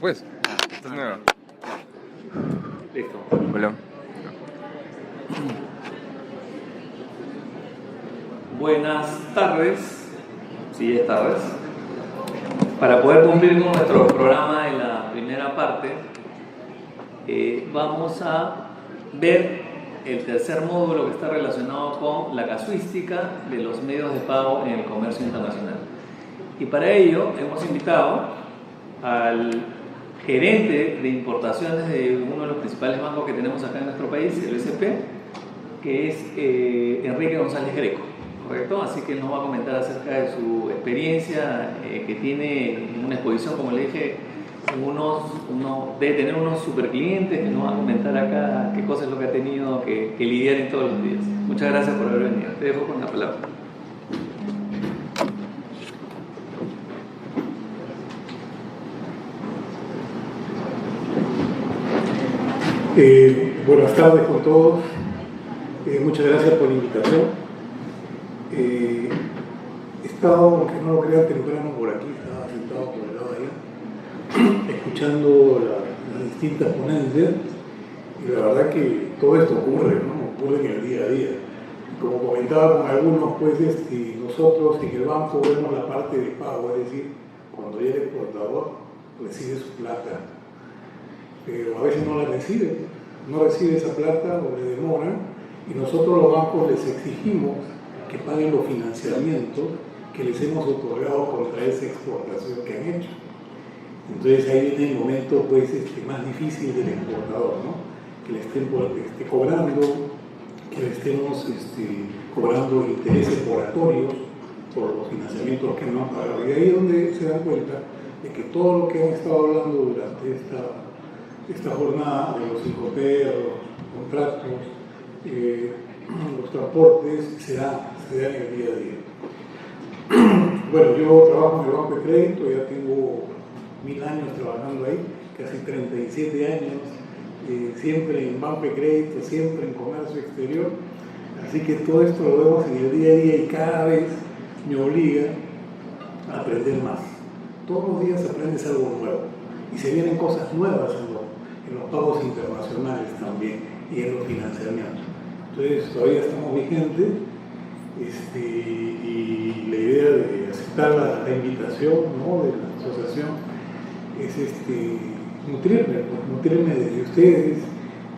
pues. Esta es nueva. Listo. Hola. Buenas tardes. Sí, es tardes. Para poder cumplir con nuestro programa en la primera parte, vamos a ver el tercer módulo que está relacionado con la casuística de los medios de pago en el comercio internacional. Y para ello hemos invitado al gerente de importaciones de uno de los principales bancos que tenemos acá en nuestro país, el BCP, que es Enrique González Greco, ¿correcto? Así que él nos va a comentar acerca de su experiencia que tiene en una exposición, como le dije, debe tener unos super clientes que nos va a comentar acá qué cosa es lo que ha tenido que lidiar en todos los días. Muchas gracias por haber venido. Te dejo con la palabra. Buenas tardes con todos. Muchas gracias por la invitación. He estado, aunque no lo crean, temprano por aquí, estaba sentado por el lado de allá, escuchando las distintas ponencias, y la verdad que todo esto ocurre, ¿no? Ocurre en el día a día. Como comentaba con algunos, pues nosotros en el banco vemos la parte de pago, es decir, cuando ya el exportador recibe su plata, pero a veces no la recibe, no recibe esa plata o le demoran, y nosotros los bancos les exigimos que paguen los financiamientos que les hemos otorgado contra esa exportación que han hecho. Entonces ahí viene el momento pues, más difícil del exportador, ¿no? Que le estén cobrando, que le estemos cobrando intereses moratorios por los financiamientos que no han pagado. Y ahí es donde se dan cuenta de que todo lo que han estado hablando durante esta jornada de los 5P, los contratos, los transportes, se dan en el día a día. Bueno, yo trabajo en el Banco de Crédito, ya tengo 1000 años trabajando ahí, casi 37 años, siempre en Banco de Crédito, siempre en comercio exterior, así que todo esto lo vemos en el día a día y cada vez me obliga a aprender más. Todos los días aprendes algo nuevo y se vienen cosas nuevas en los pagos internacionales también y en los financiamientos. Entonces todavía estamos vigentes y la idea de aceptar la invitación, ¿no?, de la asociación es nutrirme de ustedes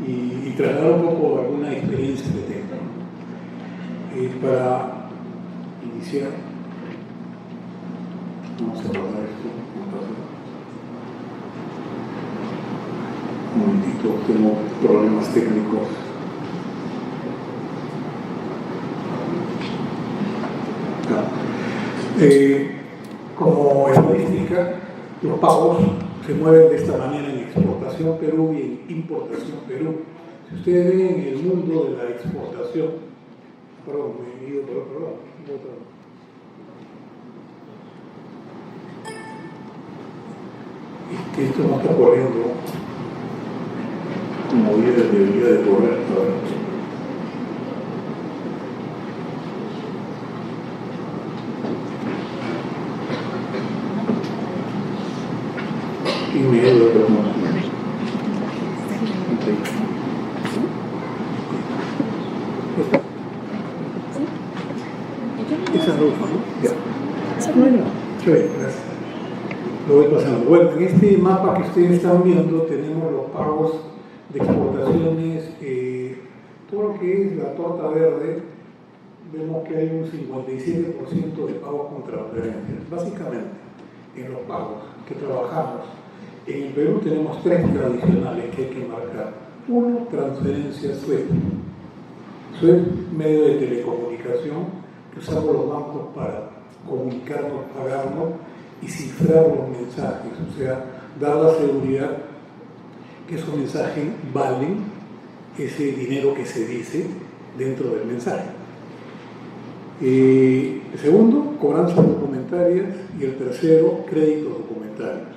y trasladar un poco alguna experiencia que tengo. Para iniciar, vamos a guardar esto. Un momentito, tengo problemas técnicos. Como estadística, los pagos se mueven de esta manera en exportación Perú y en importación Perú. Si ustedes ven en el mundo de la exportación, perdón, me he ido por otro lado. Es que esto no está corriendo como debería de correr. Y me he ido por más. Esa es roja, ¿no? Ya. Bueno, chévere, gracias. Lo voy pasando. Bueno, en este mapa que ustedes están viendo tenemos los pagos de exportaciones, todo lo que es la torta verde, vemos que hay un 57% de pagos con transferencias. Básicamente, en los pagos que trabajamos, en el Perú tenemos 3 tradicionales que hay que marcar. Uno, transferencia SWIFT. SWIFT, medio de telecomunicación que usamos los bancos para comunicarnos, pagarnos y cifrar los mensajes, o sea, dar la seguridad que esos mensajes valen ese dinero que se dice dentro del mensaje. El segundo, cobranzas documentarias, y el tercero, créditos documentarios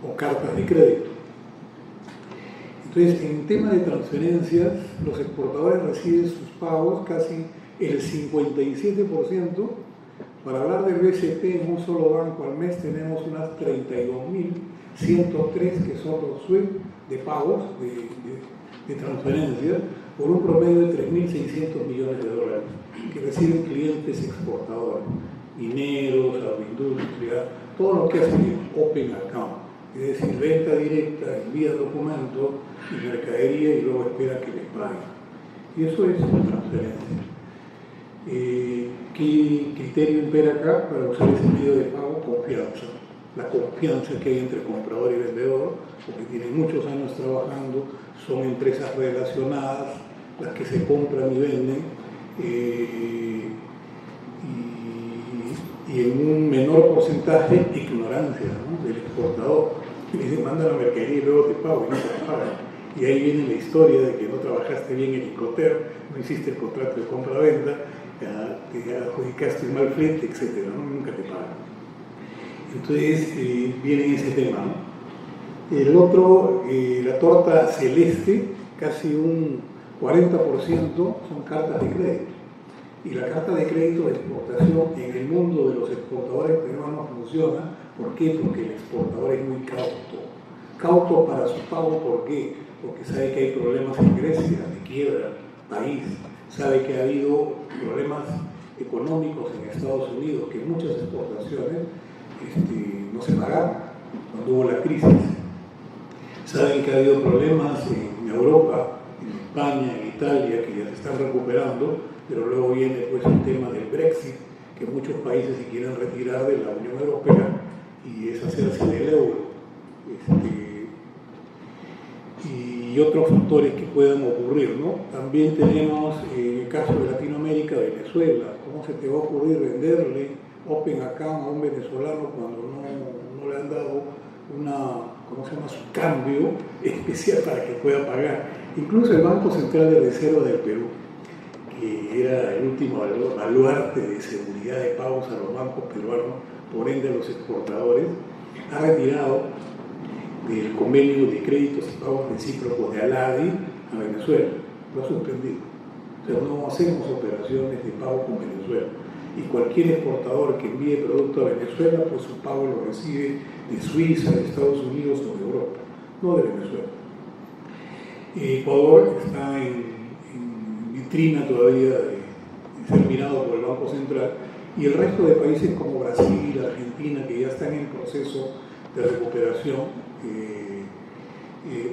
o cartas de crédito. Entonces, en tema de transferencias, los exportadores reciben sus pagos casi el 57%. Para hablar del BCP en un solo banco al mes tenemos unas 32.000 103 que son los SWIFT de pagos, de transferencias, por un promedio de 3.600 millones de dólares que reciben clientes exportadores, mineros, agroindustria, todo lo que hace Open Account, es decir, venta directa, envía documentos y mercadería y luego espera que les paguen. Y eso es transferencia. ¿Qué criterio impera acá para usar ese medio de pago? Confianza. La confianza que hay entre comprador y vendedor, porque tienen muchos años trabajando, son empresas relacionadas, las que se compran y venden, y en un menor porcentaje ignorancia, ¿no?, del exportador. Y dice, manda la mercadería y luego te pago, y no te pagan. Y ahí viene la historia de que no trabajaste bien en Incoterm, no hiciste el contrato de compra-venta, te adjudicaste un mal flete, etc., ¿no? Nunca te pagan. Entonces viene ese tema, ¿no? El otro, la torta celeste, casi un 40% son cartas de crédito. Y la carta de crédito de exportación en el mundo de los exportadores peruanos funciona. ¿Por qué? Porque el exportador es muy cauto. Cauto para su pago, ¿por qué? Porque sabe que hay problemas en Grecia, de quiebra, país. Sabe que ha habido problemas económicos en Estados Unidos, que muchas exportaciones no se pagaron cuando hubo la crisis. Saben que ha habido problemas en Europa, en España, en Italia, que ya se están recuperando, pero luego viene pues el tema del Brexit, que muchos países se quieren retirar de la Unión Europea y es hacerse del euro. Y otros factores que puedan ocurrir, ¿no? También tenemos el caso de Latinoamérica, Venezuela. ¿Cómo se te va a ocurrir venderle Open Account a un venezolano cuando no le han dado su cambio especial para que pueda pagar? Incluso el Banco Central de Reserva del Perú, que era el último baluarte de seguridad de pagos a los bancos peruanos, por ende a los exportadores, ha retirado del convenio de créditos y pagos recíprocos de ALADI a Venezuela. Lo ha suspendido. O sea, no hacemos operaciones de pago con Venezuela. Y cualquier exportador que envíe producto a Venezuela, pues su pago lo recibe de Suiza, de Estados Unidos o de Europa, no de Venezuela. Ecuador está en vitrina todavía de ser mirado por el Banco Central, y el resto de países como Brasil, Argentina, que ya están en proceso de recuperación,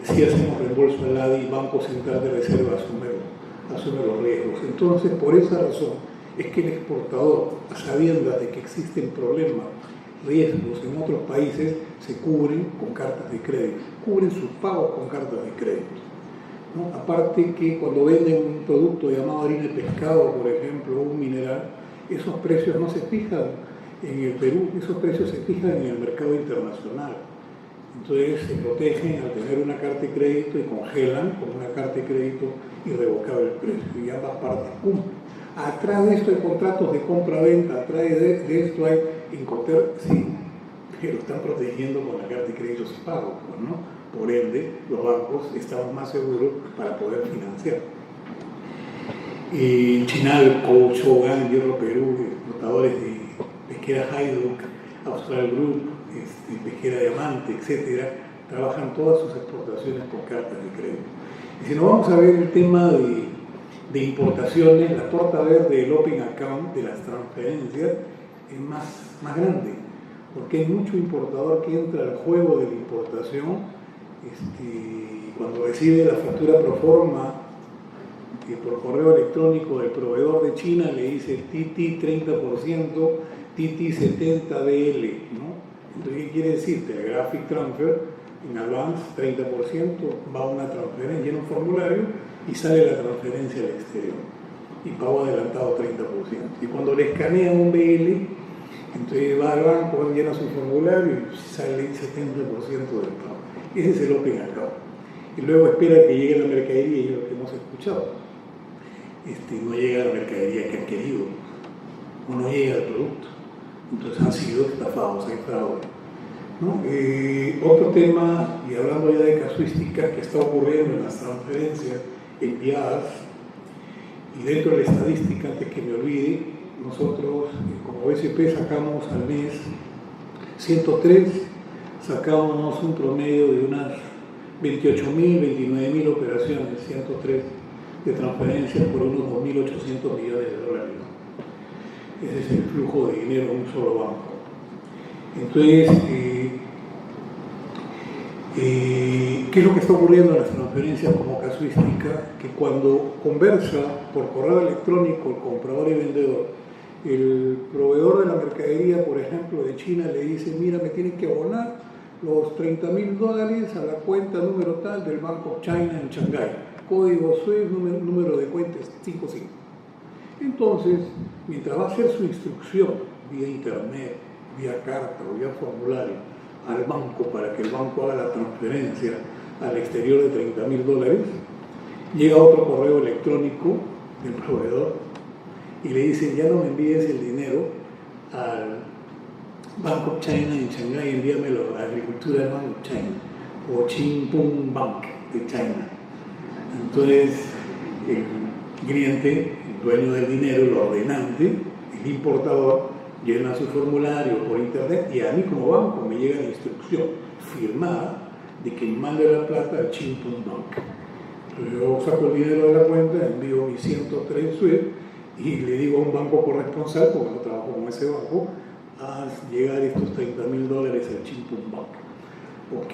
si hacemos reembolso al ADI, Banco Central de Reserva asume los riesgos. Entonces, por esa razón, es que el exportador, a sabiendas de que existen problemas, riesgos en otros países, se cubren con cartas de crédito, cubren sus pagos con cartas de crédito, ¿no? Aparte que cuando venden un producto llamado harina de pescado, por ejemplo, un mineral, esos precios no se fijan en el Perú, esos precios se fijan en el mercado internacional. Entonces se protegen al tener una carta de crédito y congelan con una carta de crédito irrevocable el precio, y ambas partes cumplen. Atrás de esto hay contratos de compra-venta, atrás de esto hay Incoterm, sí, que lo están protegiendo con la carta de créditos y pagos, ¿no? Por ende, los bancos estamos más seguros para poder financiar. Chinalco, Shogun, Hierro Perú, exportadores de Pesquera Hajduk, Austral Group, Pesquera Diamante, etcétera, trabajan todas sus exportaciones con cartas de crédito. Y si nos vamos a ver el tema de importaciones, la torta verde del Open Account, de las transferencias, es más grande, porque hay mucho importador que entra al juego de la importación, cuando recibe la factura pro forma, que por correo electrónico del proveedor de China le dice TT 30%, TT 70 DL, ¿no? Entonces, ¿qué quiere decir? Telegraphic Transfer, en advance 30%, va a una transferencia, llena un formulario y sale la transferencia al exterior. Y pago adelantado 30%. Y cuando le escanean un BL, entonces va al banco, llena su formulario y sale el 70% del pago. Ese es el Open Account. Y luego espera que llegue la mercadería, y es lo que hemos escuchado. No llega la mercadería que han querido, o no llega el producto. Entonces han sido estafados, hay fraude, ¿no? Otro tema, y hablando ya de casuísticas que está ocurriendo en las transferencias enviadas, y dentro de la estadística, antes que me olvide, nosotros como BCP sacamos al mes 103 sacamos un promedio de unas 28.000, 29.000 operaciones, 103 de transferencias por unos 2.800 millones de dólares. Ese es el flujo de dinero en un solo banco. Entonces, ¿qué es lo que está ocurriendo en las transferencias como casuística? Que cuando conversa por correo electrónico el comprador y vendedor, el proveedor de la mercadería, por ejemplo, de China, le dice: mira, me tienes que abonar los $30.000 a la cuenta número tal del Bank of China en Shanghái. Código SWIFT, número de cuenta 55. Entonces, mientras va a hacer su instrucción vía internet, vía carta o vía formulario al banco para que el banco haga la transferencia al exterior de $30.000, llega otro correo electrónico del proveedor y le dice: ya no me envíes el dinero al Bank of China en Shanghái, envíamelo a la agricultura del Bank of China o Qingpeng Bank de China. Entonces, el cliente, el dueño del dinero, el ordenante, el importador, llena su formulario por internet y a mí como banco me llega la instrucción firmada de que mande la plata al Qingpeng Bank. Entonces yo saco el dinero de la cuenta, envío mis 103 SWIFT y le digo a un banco corresponsal, porque no trabajo con ese banco, haz llegar estos $30.000 al Qingpeng Bank. Ok.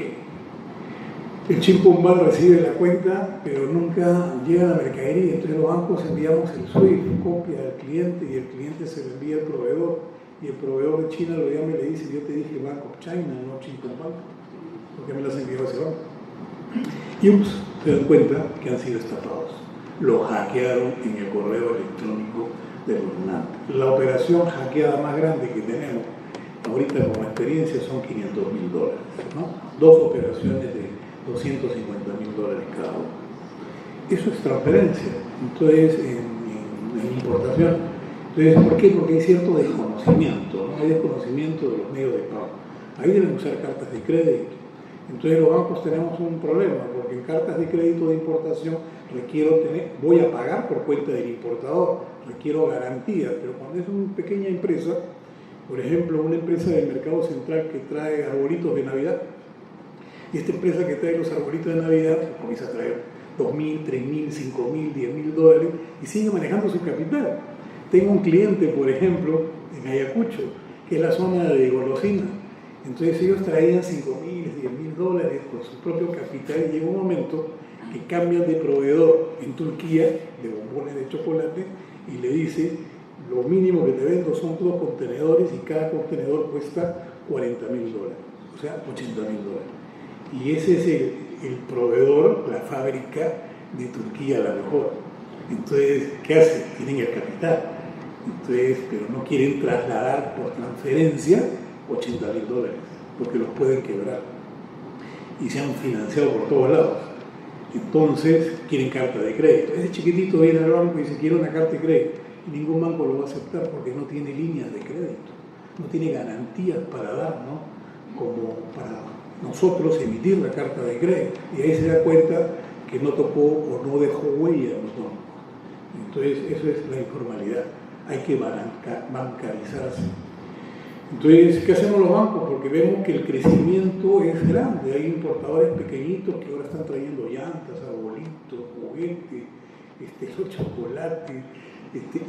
El Qingpeng Bank recibe la cuenta, pero nunca llega a la mercadería. Entonces los bancos enviamos el SWIFT, copia al cliente, y el cliente se lo envía al proveedor. Y el proveedor de China lo llama y le dice: yo te dije Bank of China, no Qingpeng Bank. ¿Por qué me las envió a ese banco? Y se dan cuenta que han sido estafados. Lo hackearon en el correo electrónico del donante. La operación hackeada más grande que tenemos ahorita como experiencia son $500.000, ¿no? 2 operaciones de $250.000 cada uno. Eso es transferencia. Entonces, en importación. Entonces, ¿por qué? Porque hay cierto desconocimiento, ¿no? Hay desconocimiento de los medios de pago. Ahí deben usar cartas de crédito. Entonces los bancos tenemos un problema, porque en cartas de crédito de importación voy a pagar por cuenta del importador, requiero garantías, pero cuando es una pequeña empresa, por ejemplo, una empresa del mercado central que trae arbolitos de Navidad, y esta empresa que trae los arbolitos de Navidad comienza a traer $2.000, $3.000, $5.000, $10.000 y sigue manejando su capital. Tengo un cliente, por ejemplo, en Ayacucho, que es la zona de golosina. Entonces ellos traían $5.000, $10.000 con su propio capital y llega un momento que cambian de proveedor en Turquía de bombones de chocolate y le dice: lo mínimo que te vendo son 2 contenedores y cada contenedor cuesta $40.000, o sea, $80.000. Y ese es el proveedor, la fábrica de Turquía, a lo mejor. Entonces, ¿qué hacen? Tienen el capital. Entonces, pero no quieren trasladar por transferencia $80.000 porque los pueden quebrar y se han financiado por todos lados. Entonces quieren carta de crédito. Ese chiquitito viene al banco y dice: quiero una carta de crédito, y ningún banco lo va a aceptar porque no tiene líneas de crédito, no tiene garantías para dar, ¿no? Como para nosotros emitir la carta de crédito, y ahí se da cuenta que no tocó o no dejó huella en los bancos. Entonces eso es la informalidad, hay que bancarizarse. Entonces, ¿qué hacemos los bancos? Porque vemos que el crecimiento es grande. Hay importadores pequeñitos que ahora están trayendo llantas, arbolitos, juguetes, los chocolates,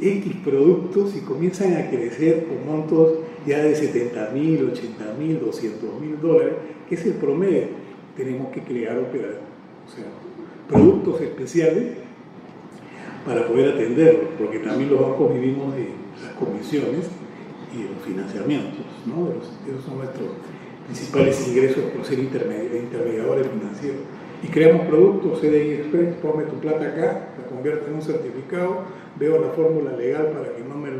X productos, y comienzan a crecer con montos ya de $70.000, $80.000, $200.000, que es el promedio. Tenemos que crear productos especiales para poder atenderlos, porque también los bancos vivimos de las comisiones y de los financiamientos, ¿no? Esos son nuestros principales ingresos por ser intermediadores financieros. Y creamos productos, CDI Express, ponme tu plata acá, la convierto en un certificado, veo la fórmula legal para que no me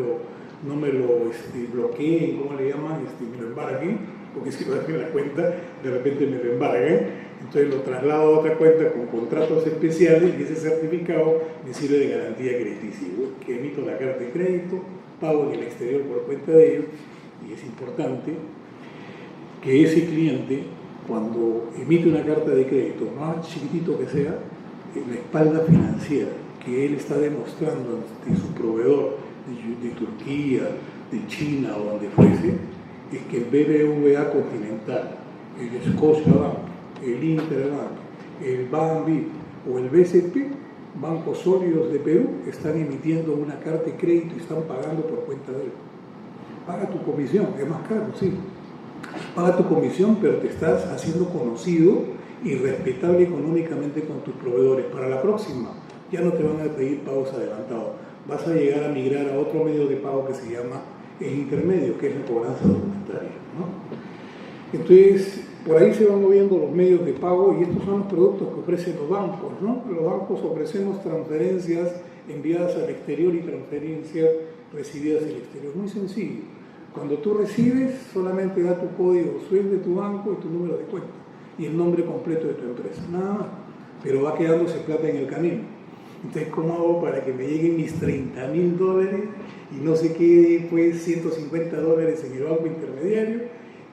lo bloqueen, ¿cómo le llaman? Me lo embarguen, porque si lo dejo en la cuenta, de repente me lo embargan. Entonces lo traslado a otra cuenta con contratos especiales y ese certificado me sirve de garantía crediticia, que emito la carta de crédito, pago en el exterior por cuenta de ellos, y es importante que ese cliente, cuando emite una carta de crédito, más chiquitito que sea, la espalda financiera que él está demostrando ante su proveedor de Turquía, de China o donde fuese, es que el BBVA Continental, el Scotiabank, el Interbank, el BANBI o el BCP, bancos sólidos de Perú, están emitiendo una carta de crédito y están pagando por cuenta de él. Paga tu comisión, es más caro, sí. Paga tu comisión, pero te estás haciendo conocido y respetable económicamente con tus proveedores. Para la próxima, ya no te van a pedir pagos adelantados. Vas a llegar a migrar a otro medio de pago que se llama el intermedio, que es la cobranza documentaria, ¿no? Entonces, por ahí se van moviendo los medios de pago y estos son los productos que ofrecen los bancos, ¿no? Los bancos ofrecemos transferencias enviadas al exterior y transferencias recibidas del exterior. Muy sencillo. Cuando tú recibes, solamente da tu código SWIFT de tu banco y tu número de cuenta y el nombre completo de tu empresa. Nada más. Pero va quedándose plata en el camino. Entonces, ¿cómo hago para que me lleguen mis $30.000 y no se quede pues $150 en el banco intermediario?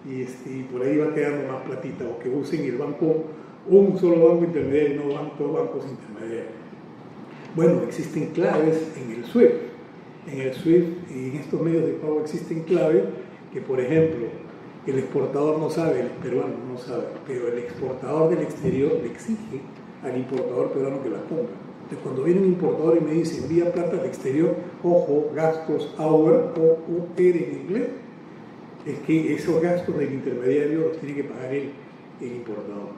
Y por ahí va quedando más platita, o que usen el banco, un solo banco intermediario, no dos bancos intermediarios. Bueno, existen claves en el SWIFT. En el SWIFT y en estos medios de pago existen claves que, por ejemplo, el exportador no sabe, el peruano no sabe, pero el exportador del exterior le exige al importador peruano que las ponga. Entonces, cuando viene un importador y me dice envía plata al exterior, ojo, gastos hour o UR en inglés, es que esos gastos del intermediario los tiene que pagar el importador.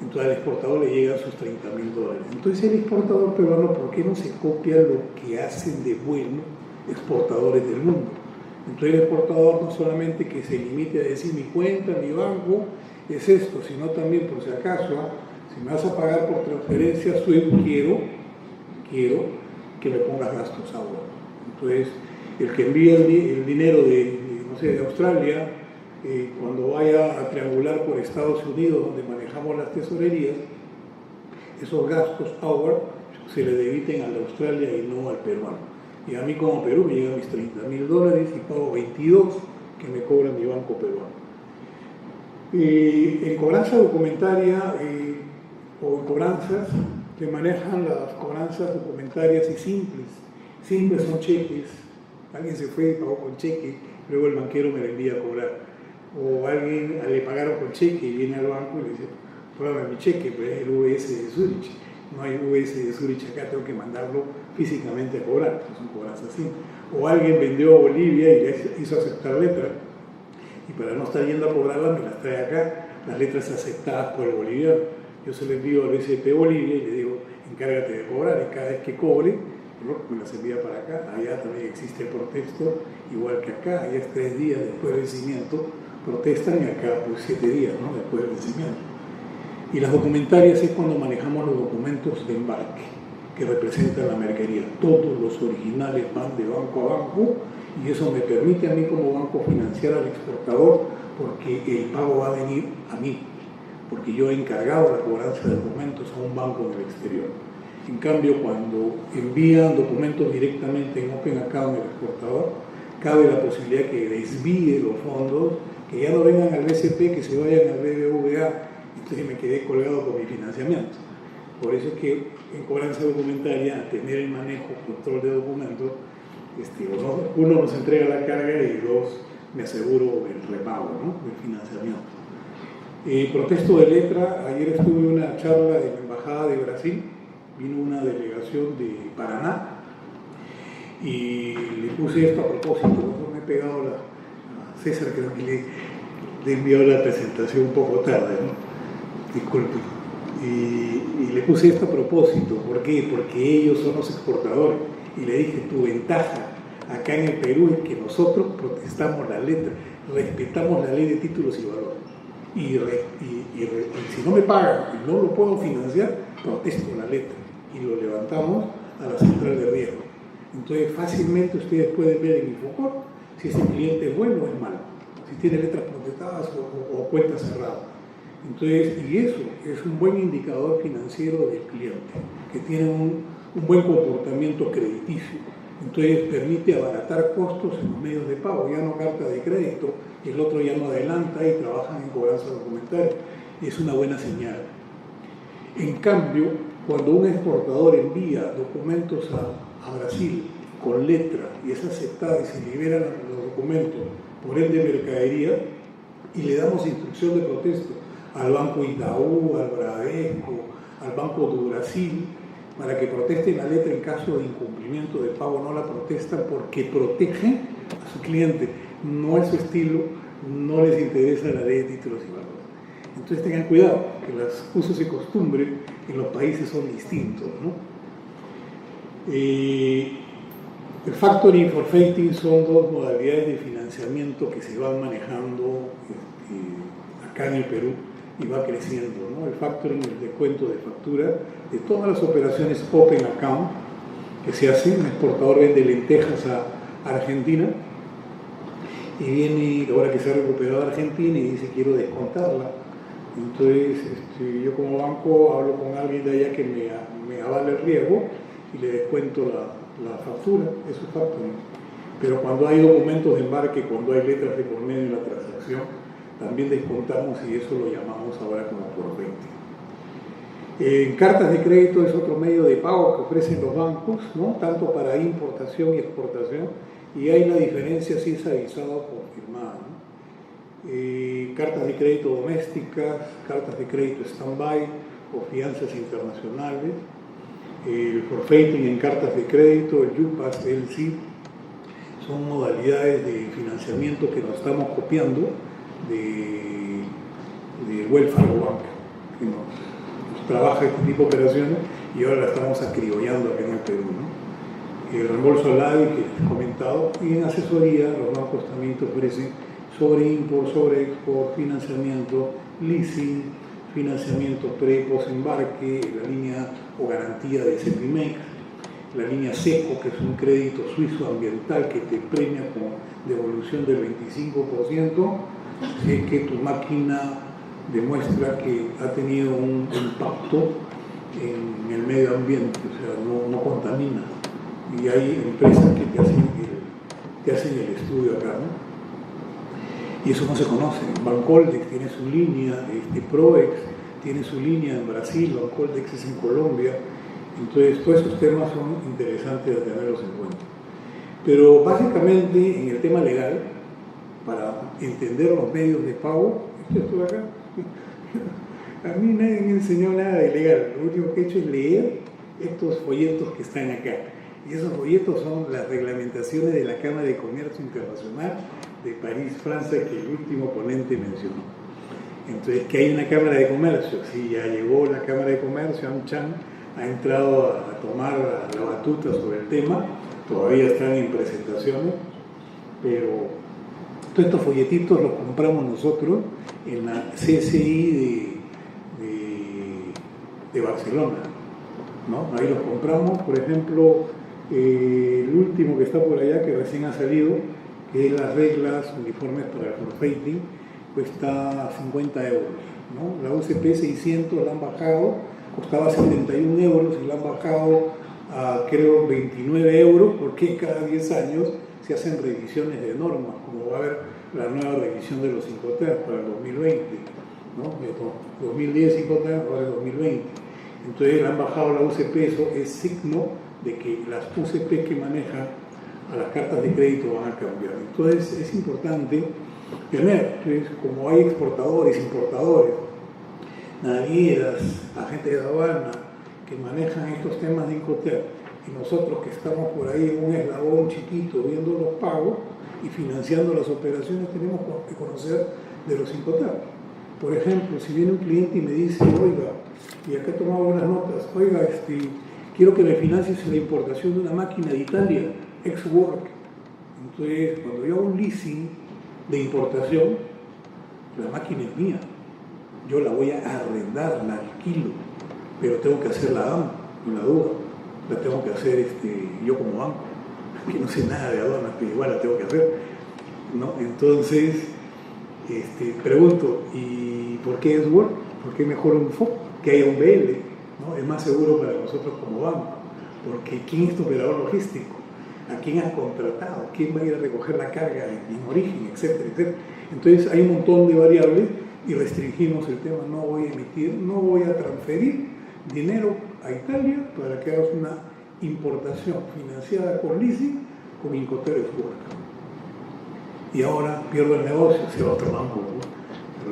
Entonces al exportador le llegan sus $30.000. Entonces el exportador peruano, ¿por qué no se copia lo que hacen de bueno exportadores del mundo? Entonces el exportador no solamente que se limite a decir mi cuenta, mi banco, es esto, sino también por si acaso, si me vas a pagar por transferencia SWIFT, quiero que me pongas gastos ahora. Entonces el que envía el dinero de Australia, cuando vaya a triangular por Estados Unidos, donde manejamos las tesorerías, esos gastos hour se le debiten al de Australia y no al peruano. Y a mí como Perú me llegan mis $30.000 y pago 22 que me cobra mi banco peruano. En cobranza documentaria o en cobranzas se manejan las cobranzas documentarias y simples. Simples son cheques. Alguien se fue y pagó con cheque, luego el banquero me lo envía a cobrar. O alguien le pagaron con cheque y viene al banco y le dice, pruébame mi cheque, pero es el VS de Zurich. No hay VS de Zurich acá, tengo que mandarlo físicamente a cobrar. Son cobranzas así. O alguien vendió a Bolivia y le hizo aceptar letras, y para no estar yendo a cobrarlas me las trae acá, las letras aceptadas por el boliviano. Yo se lo envío al BCP Bolivia y le digo, encárgate de cobrar, y cada vez que cobre, me las envía para acá. Allá también existe el protesto, igual que acá, allá es 3 días después del vencimiento, protestan, y acá pues 7 días, ¿no?, después del vencimiento. Y las documentarias es cuando manejamos los documentos de embarque que representan la mercadería. Todos los originales van de banco a banco y eso me permite a mí como banco financiar al exportador, porque el pago va a venir a mí, porque yo he encargado la cobranza de documentos a un banco en el exterior. En cambio, cuando envían documentos directamente en Open Account el exportador, cabe la posibilidad que desvíe los fondos, que ya no vengan al BCP, que se vayan al BBVA, entonces me quedé colgado con mi financiamiento. Por eso es que en cobranza documentaria, tener el manejo, control de documentos, uno nos entrega la carga y dos, me aseguro el repago, ¿no?, el financiamiento. Protesto de letra, ayer estuve en una charla de la Embajada de Brasil, vino una delegación de Paraná y le puse esto a propósito, ¿no? Me he pegado a César, creo que le he enviado la presentación un poco tarde, ¿no? Disculpe. Y le puse esto a propósito. ¿Por qué? Porque ellos son los exportadores. Y le dije, tu ventaja acá en el Perú es que nosotros protestamos la letra, respetamos la ley de títulos y valores. Y si no me pagan y no lo puedo financiar, protesto la letra y lo levantamos a la central de riesgo. Entonces fácilmente ustedes pueden ver en Infocor si ese cliente es bueno o es malo, si tiene letras protestadas o cuentas cerradas. Entonces, y eso es un buen indicador financiero del cliente, que tiene un buen comportamiento crediticio. Entonces permite abaratar costos en los medios de pago, ya no carta de crédito, el otro ya no adelanta y trabajan en cobranza documentaria. Es una buena señal. En cambio, cuando un exportador envía documentos a Brasil con letra y es aceptada y se liberan los documentos por el de mercadería, y le damos instrucción de protesta al Banco Itaú, al Bradesco, al Banco do Brasil, para que protesten la letra en caso de incumplimiento de pago. No la protestan porque protegen a su cliente. No es su estilo, no les interesa la ley de títulos y valores. Entonces tengan cuidado, que los usos y costumbres en los países son distintos, ¿no? El factoring y forfaiting son dos modalidades de financiamiento que se van manejando acá en el Perú y va creciendo, ¿no? El factoring, el descuento de factura de todas las operaciones open account que se hacen. Un exportador vende lentejas a Argentina y viene, ahora que se ha recuperado Argentina, y dice quiero descontarla. Entonces yo como banco hablo con alguien de allá que me avale el riesgo y le descuento la factura. Eso es factoring. Pero cuando hay documentos de embarque, cuando hay letras de por medio en la transacción, también descontamos, y eso lo llamamos ahora como forfaiting. Cartas de crédito es otro medio de pago que ofrecen los bancos, ¿no? Tanto para importación y exportación, y hay la diferencia si es avisado o confirmado, ¿no? Cartas de crédito domésticas, cartas de crédito stand-by o fianzas internacionales, el forfaiting en cartas de crédito, el UPAS, el CIP, son modalidades de financiamiento que nos estamos copiando de Welfare Bank, que nos trabaja este tipo de operaciones y ahora la estamos acriollando acá en el Perú, ¿no? El reembolso al ADI que les he comentado, y en asesoría los bancos también te ofrecen sobre import, sobre export, financiamiento, leasing, financiamiento pre, post embarque, la línea o garantía de CEPIMEX, la línea SECO, que es un crédito suizo ambiental que te premia con devolución del 25% si es que tu máquina demuestra que ha tenido un impacto en el medio ambiente, o sea, no contamina. Y hay empresas que te hacen el estudio acá, ¿no? Y eso no se conoce. Bancoldex tiene su línea, Proex tiene su línea en Brasil, Bancoldex es en Colombia. Entonces, todos esos temas son interesantes de tenerlos en cuenta. Pero básicamente, en el tema legal, para entender los medios de pago, esto de acá, a mí nadie me enseñó nada de legal. Lo único que he hecho es leer estos folletos que están acá. Y esos folletos son las reglamentaciones de la Cámara de Comercio Internacional de París, Francia, que el último ponente mencionó. Entonces, que hay una Cámara de Comercio, sí, ya llegó la Cámara de Comercio, AmCham ha entrado a tomar la batuta sobre el tema, todavía están en presentaciones, pero todos estos folletitos los compramos nosotros en la CSI de Barcelona, ¿no? Ahí los compramos, por ejemplo, el último que está por allá, que recién ha salido, que es las reglas uniformes para el forfaiting, cuesta 50 euros, ¿no? La UCP 600 la han bajado, costaba 71 euros y la han bajado a creo 29 euros, porque cada 10 años se hacen revisiones de normas, como va a haber la nueva revisión de los Incoterms para el 2020, ¿no? 2010 Incoterms, ahora el 2020. Entonces le han bajado la UCP, eso es signo de que las UCP que manejan a las cartas de crédito van a cambiar. Entonces es importante tener, entonces, como hay exportadores, importadores, navieras, agentes de aduana que manejan estos temas de Incoterms, y nosotros que estamos por ahí en un eslabón chiquito viendo los pagos y financiando las operaciones, tenemos que conocer de los Incoterms. Por ejemplo, si viene un cliente y me dice, oiga, y acá he tomado unas notas, oiga, quiero que me financies la importación de una máquina de Italia, ex-work. Entonces, cuando yo hago un leasing de importación, la máquina es mía, yo la voy a arrendar, la alquilo, pero tengo que hacer la AMP, en la duda, la tengo que hacer yo como banco, que no sé nada de aduanas, pero igual la tengo que hacer, ¿no? Entonces, pregunto, ¿y por qué es Word? ¿Por qué mejor un FOB? Que haya un BL, ¿no? Es más seguro para nosotros como banco, porque ¿quién es tu operador logístico? ¿A quién has contratado? ¿Quién va a ir a recoger la carga en origen? Etcétera, etcétera. Entonces hay un montón de variables y restringimos el tema. No voy a emitir, no voy a transferir dinero a Italia para que hagas una importación financiada con leasing con Incoterms Work. Y ahora pierdo el negocio, se va a otro banco, ¿no?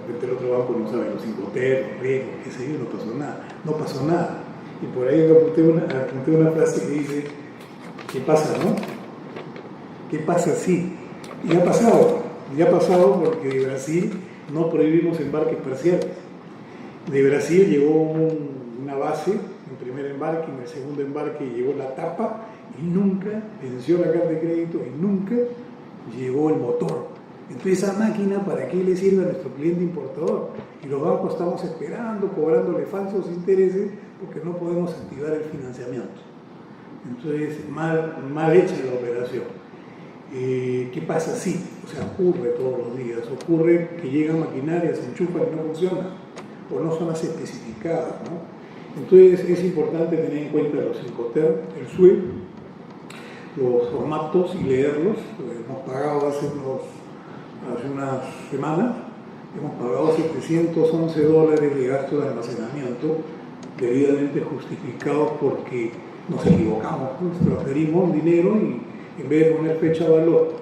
repente el otro banco no sabe los 5T, los riesgos, qué sé yo, no pasó nada. No pasó nada. Y por ahí apunté una frase que dice, ¿qué pasa, no? ¿Qué pasa si? Y ha pasado porque de Brasil no prohibimos embarques parciales. De Brasil llegó una base, en primer embarque, en el segundo embarque llegó la tapa y nunca venció la carta de crédito y nunca llegó el motor. Entonces esa máquina, ¿para qué le sirve a nuestro cliente importador? Y los bancos estamos esperando, cobrándole falsos intereses porque no podemos activar el financiamiento. Entonces, mal hecha la operación. ¿Qué pasa? Sí, o sea, ocurre todos los días. Ocurre que llegan maquinarias, se enchufan y no funcionan, o no son las especificadas, ¿no? Entonces, es importante tener en cuenta los Incoterm, el SWIFT, los formatos y leerlos. Hemos pagado hace unas semanas, hemos pagado $711 de gasto de almacenamiento, debidamente justificados porque nos equivocamos, nos transferimos dinero y en vez de poner fecha de valor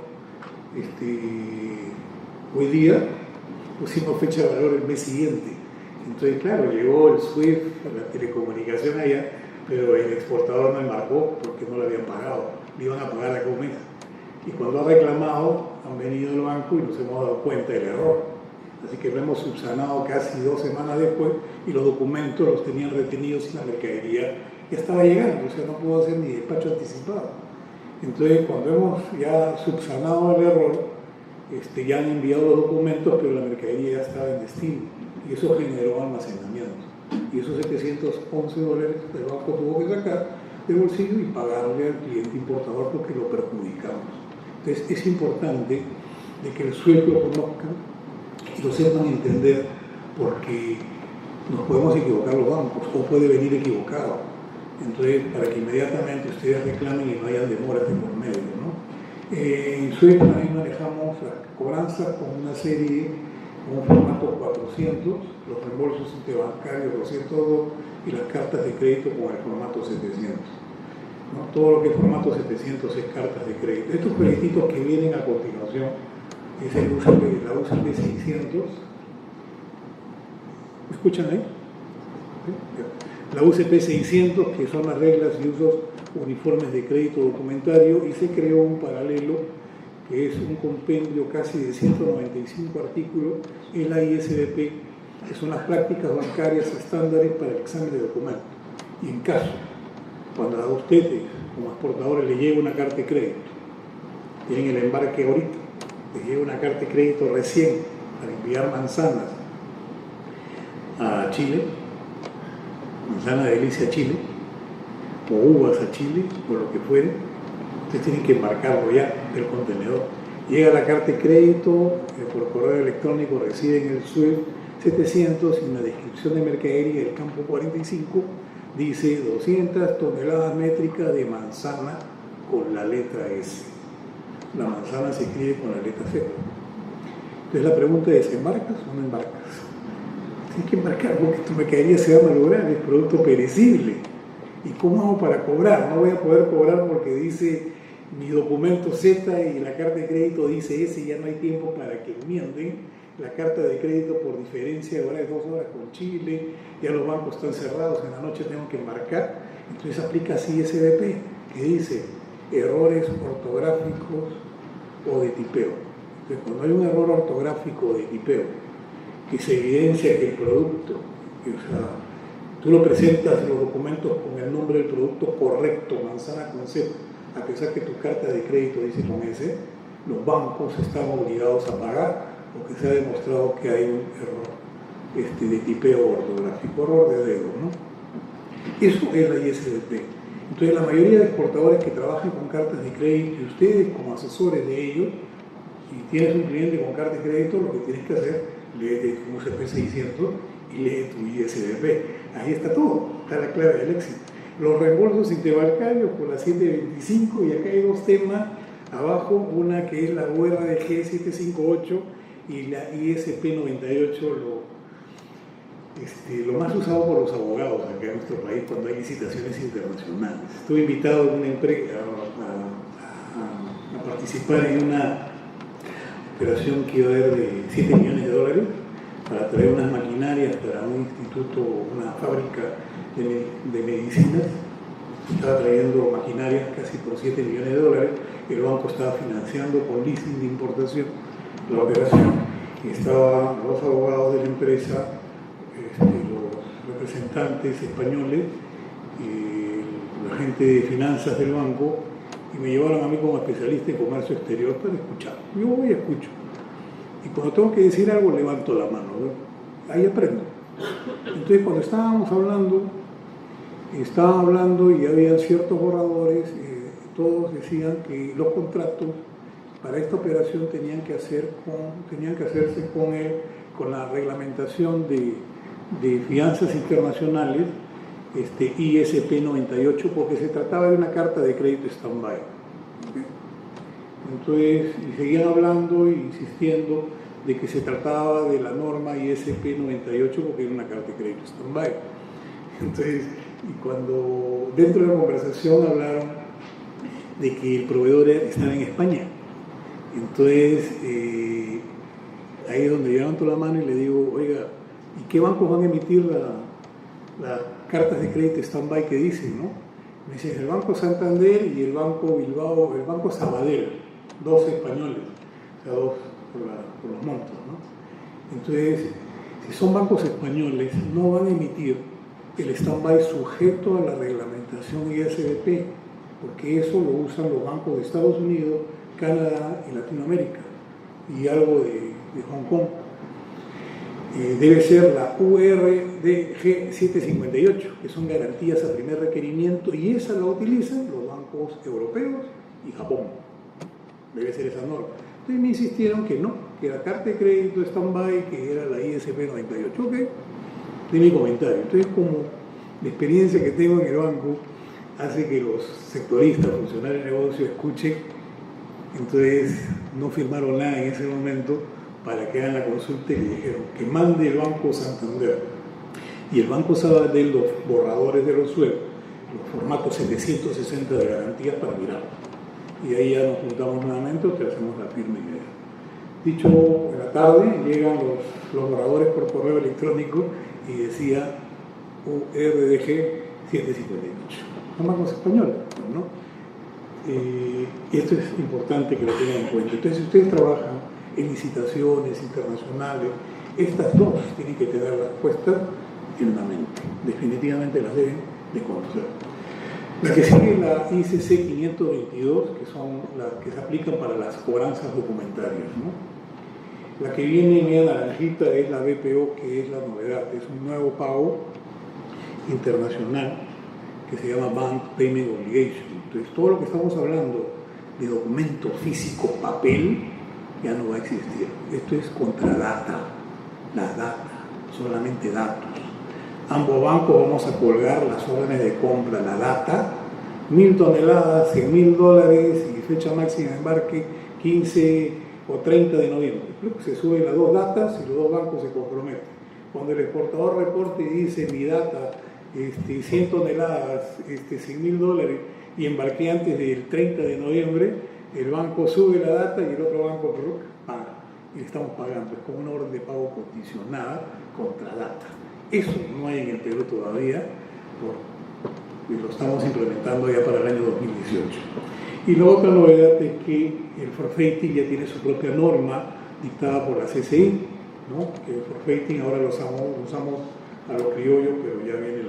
hoy día, pusimos fecha de valor el mes siguiente. Entonces, claro, llegó el SWIFT, la telecomunicación allá, pero el exportador no embarcó porque no lo habían pagado, le iban a pagar a un mes. Y cuando ha reclamado, han venido al banco y nos hemos dado cuenta del error. Así que lo hemos subsanado casi 2 semanas después y los documentos los tenían retenidos y la mercadería ya estaba llegando, o sea, no pudo hacer ni despacho anticipado. Entonces, cuando hemos ya subsanado el error, ya han enviado los documentos, pero la mercadería ya estaba en destino y eso generó almacenamiento. Y esos $711 el banco tuvo que sacar de bolsillo y pagarle al cliente importador porque lo perjudicamos. Entonces, es importante de que el SWIFT lo conozcan y lo sepan entender porque nos podemos equivocar los bancos o puede venir equivocado. Entonces, para que inmediatamente ustedes reclamen y no hayan demoras de por medio, ¿no? En SWIFT también manejamos las cobranzas con una serie, con un formato 400, los reembolsos interbancarios 202 y las cartas de crédito con el formato 700. ¿No? Todo lo que es formato 700 es cartas de crédito. Estos créditos que vienen a continuación es la UCP 600. ¿Me escuchan ahí? La UCP 600, que son las reglas y usos uniformes de crédito documentario, y se creó un paralelo que es un compendio casi de 195 artículos, en la ISBP, que son las prácticas bancarias estándares para el examen de documentos. Y en caso, cuando a ustedes, como exportadores, les llega una carta de crédito, tienen el embarque ahorita, les llega una carta de crédito recién para enviar manzanas a Chile, manzana de delicia a Chile, o uvas a Chile, o lo que fuere, ustedes tienen que embarcarlo ya del contenedor. Llega la carta de crédito, por correo electrónico reciben el SWIFT 700 y en la descripción de mercadería del campo 45 dice 200 toneladas métricas de manzana con la letra S. La manzana se escribe con la letra C. Entonces la pregunta es, ¿embarcas o no embarcas? Tienes que embarcar porque tu mercadería se va a malograr, es producto perecible. ¿Y cómo hago para cobrar? No voy a poder cobrar porque dice mi documento Z y la carta de crédito dice S y ya no hay tiempo para que enmienden la carta de crédito por diferencia de horas, 2 horas con Chile, ya los bancos están cerrados, en la noche tengo que embarcar. Entonces aplica así ISBP, que dice errores ortográficos o de tipeo. Entonces cuando hay un error ortográfico o de tipeo que se evidencia que el producto, o sea, tú lo presentas en los documentos con el nombre del producto correcto, manzana con C, a pesar que tu carta de crédito dice con S, los bancos están obligados a pagar porque se ha demostrado que hay un error de tipeo ortográfico, error de dedo, ¿no? Eso es la ISBP. Entonces la mayoría de exportadores que trabajan con cartas de crédito y ustedes como asesores de ellos, si tienes un cliente con carta de crédito, lo que tienes que hacer, lee tu UCP 600 y lee tu ISBP. Ahí está todo, está la clave del éxito. Los reembolsos interbancarios por la 725 y acá hay 2 temas abajo, una que es la URG 758 y la ISP 98, lo más usado por los abogados acá en nuestro país cuando hay licitaciones internacionales. Estuve invitado a una empresa a participar en una operación que iba a haber de $7 millones para traer unas maquinarias para un instituto, una fábrica de medicinas. Estaba trayendo maquinarias casi por $7 millones. El banco estaba financiando con leasing de importación la operación. Estaban los abogados de la empresa, los representantes españoles, la gente de finanzas del banco, y me llevaron a mí como especialista en comercio exterior para escuchar. Yo voy y escucho. Y cuando tengo que decir algo, levanto la mano, ¿no? Ahí aprendo. Entonces, cuando estábamos hablando y había ciertos borradores, todos decían que los contratos para esta operación tenían que hacerse con la reglamentación de fianzas internacionales, ISP 98, porque se trataba de una carta de crédito stand-by. ¿Okay? Entonces, y seguían hablando e insistiendo de que se trataba de la norma ISP 98 porque era una carta de crédito stand-by. Entonces, y cuando dentro de la conversación hablaron de que el proveedor estaba en España, entonces ahí es donde levanto la mano y le digo, oiga, ¿y qué bancos van a emitir las cartas de crédito stand-by que dicen, no? Me dicen el Banco Santander y el Banco Bilbao, el Banco Sabadell, dos españoles, o sea, dos por los montos, ¿no? Entonces, si son bancos españoles, no van a emitir el stand-by sujeto a la reglamentación ISBP, porque eso lo usan los bancos de Estados Unidos, Canadá y Latinoamérica, y algo de Hong Kong. Debe ser la URDG 758, que son garantías a primer requerimiento, y esa la utilizan los bancos europeos y Japón. Debe ser esa norma. Entonces me insistieron que no, que la carta de crédito stand-by, que era la ISP 98, ok, de mi comentario. Entonces, como la experiencia que tengo en el banco hace que los sectoristas, funcionarios de negocio escuchen, entonces no firmaron nada en ese momento para que hagan la consulta y le dijeron que mande el Banco Santander y el Banco Sabadell los borradores de los suelos, los formatos 760 de garantías para mirar. Y ahí ya nos juntamos nuevamente o te hacemos la firma inmediata. Dicho en la tarde, llegan los borradores por correo electrónico y decía URDG 758. Son bancos españoles, ¿no? Y esto es importante que lo tengan en cuenta. Entonces, si ustedes trabajan en licitaciones internacionales, estas dos tienen que tener la respuesta en la mente. Definitivamente las deben de conocer. La que sigue es la ICC 522, que son las que se aplican para las cobranzas documentarias, ¿no? La que viene en la naranjita es la BPO, que es la novedad, es un nuevo pago internacional que se llama Bank Payment Obligation. Entonces, todo lo que estamos hablando de documento físico, papel, ya no va a existir. Esto es contra data, la data, solamente datos. Ambos bancos vamos a colgar las órdenes de compra, la data, 1.000 toneladas, $100,000 y fecha máxima de embarque 15 o 30 de noviembre. Se suben las dos datas y los dos bancos se comprometen. Cuando el exportador reporte y dice mi data, 100 toneladas, $100,000 y embarqué antes del 30 de noviembre, el banco sube la data y el otro banco paga. Y le estamos pagando. Es como una orden de pago condicionada contra data. Eso no hay en el Perú todavía, y lo estamos implementando ya para el año 2018. Y la otra novedad es que el forfaiting ya tiene su propia norma dictada por la CCI, ¿no? Que el forfaiting ahora lo usamos a los criollos, pero ya viene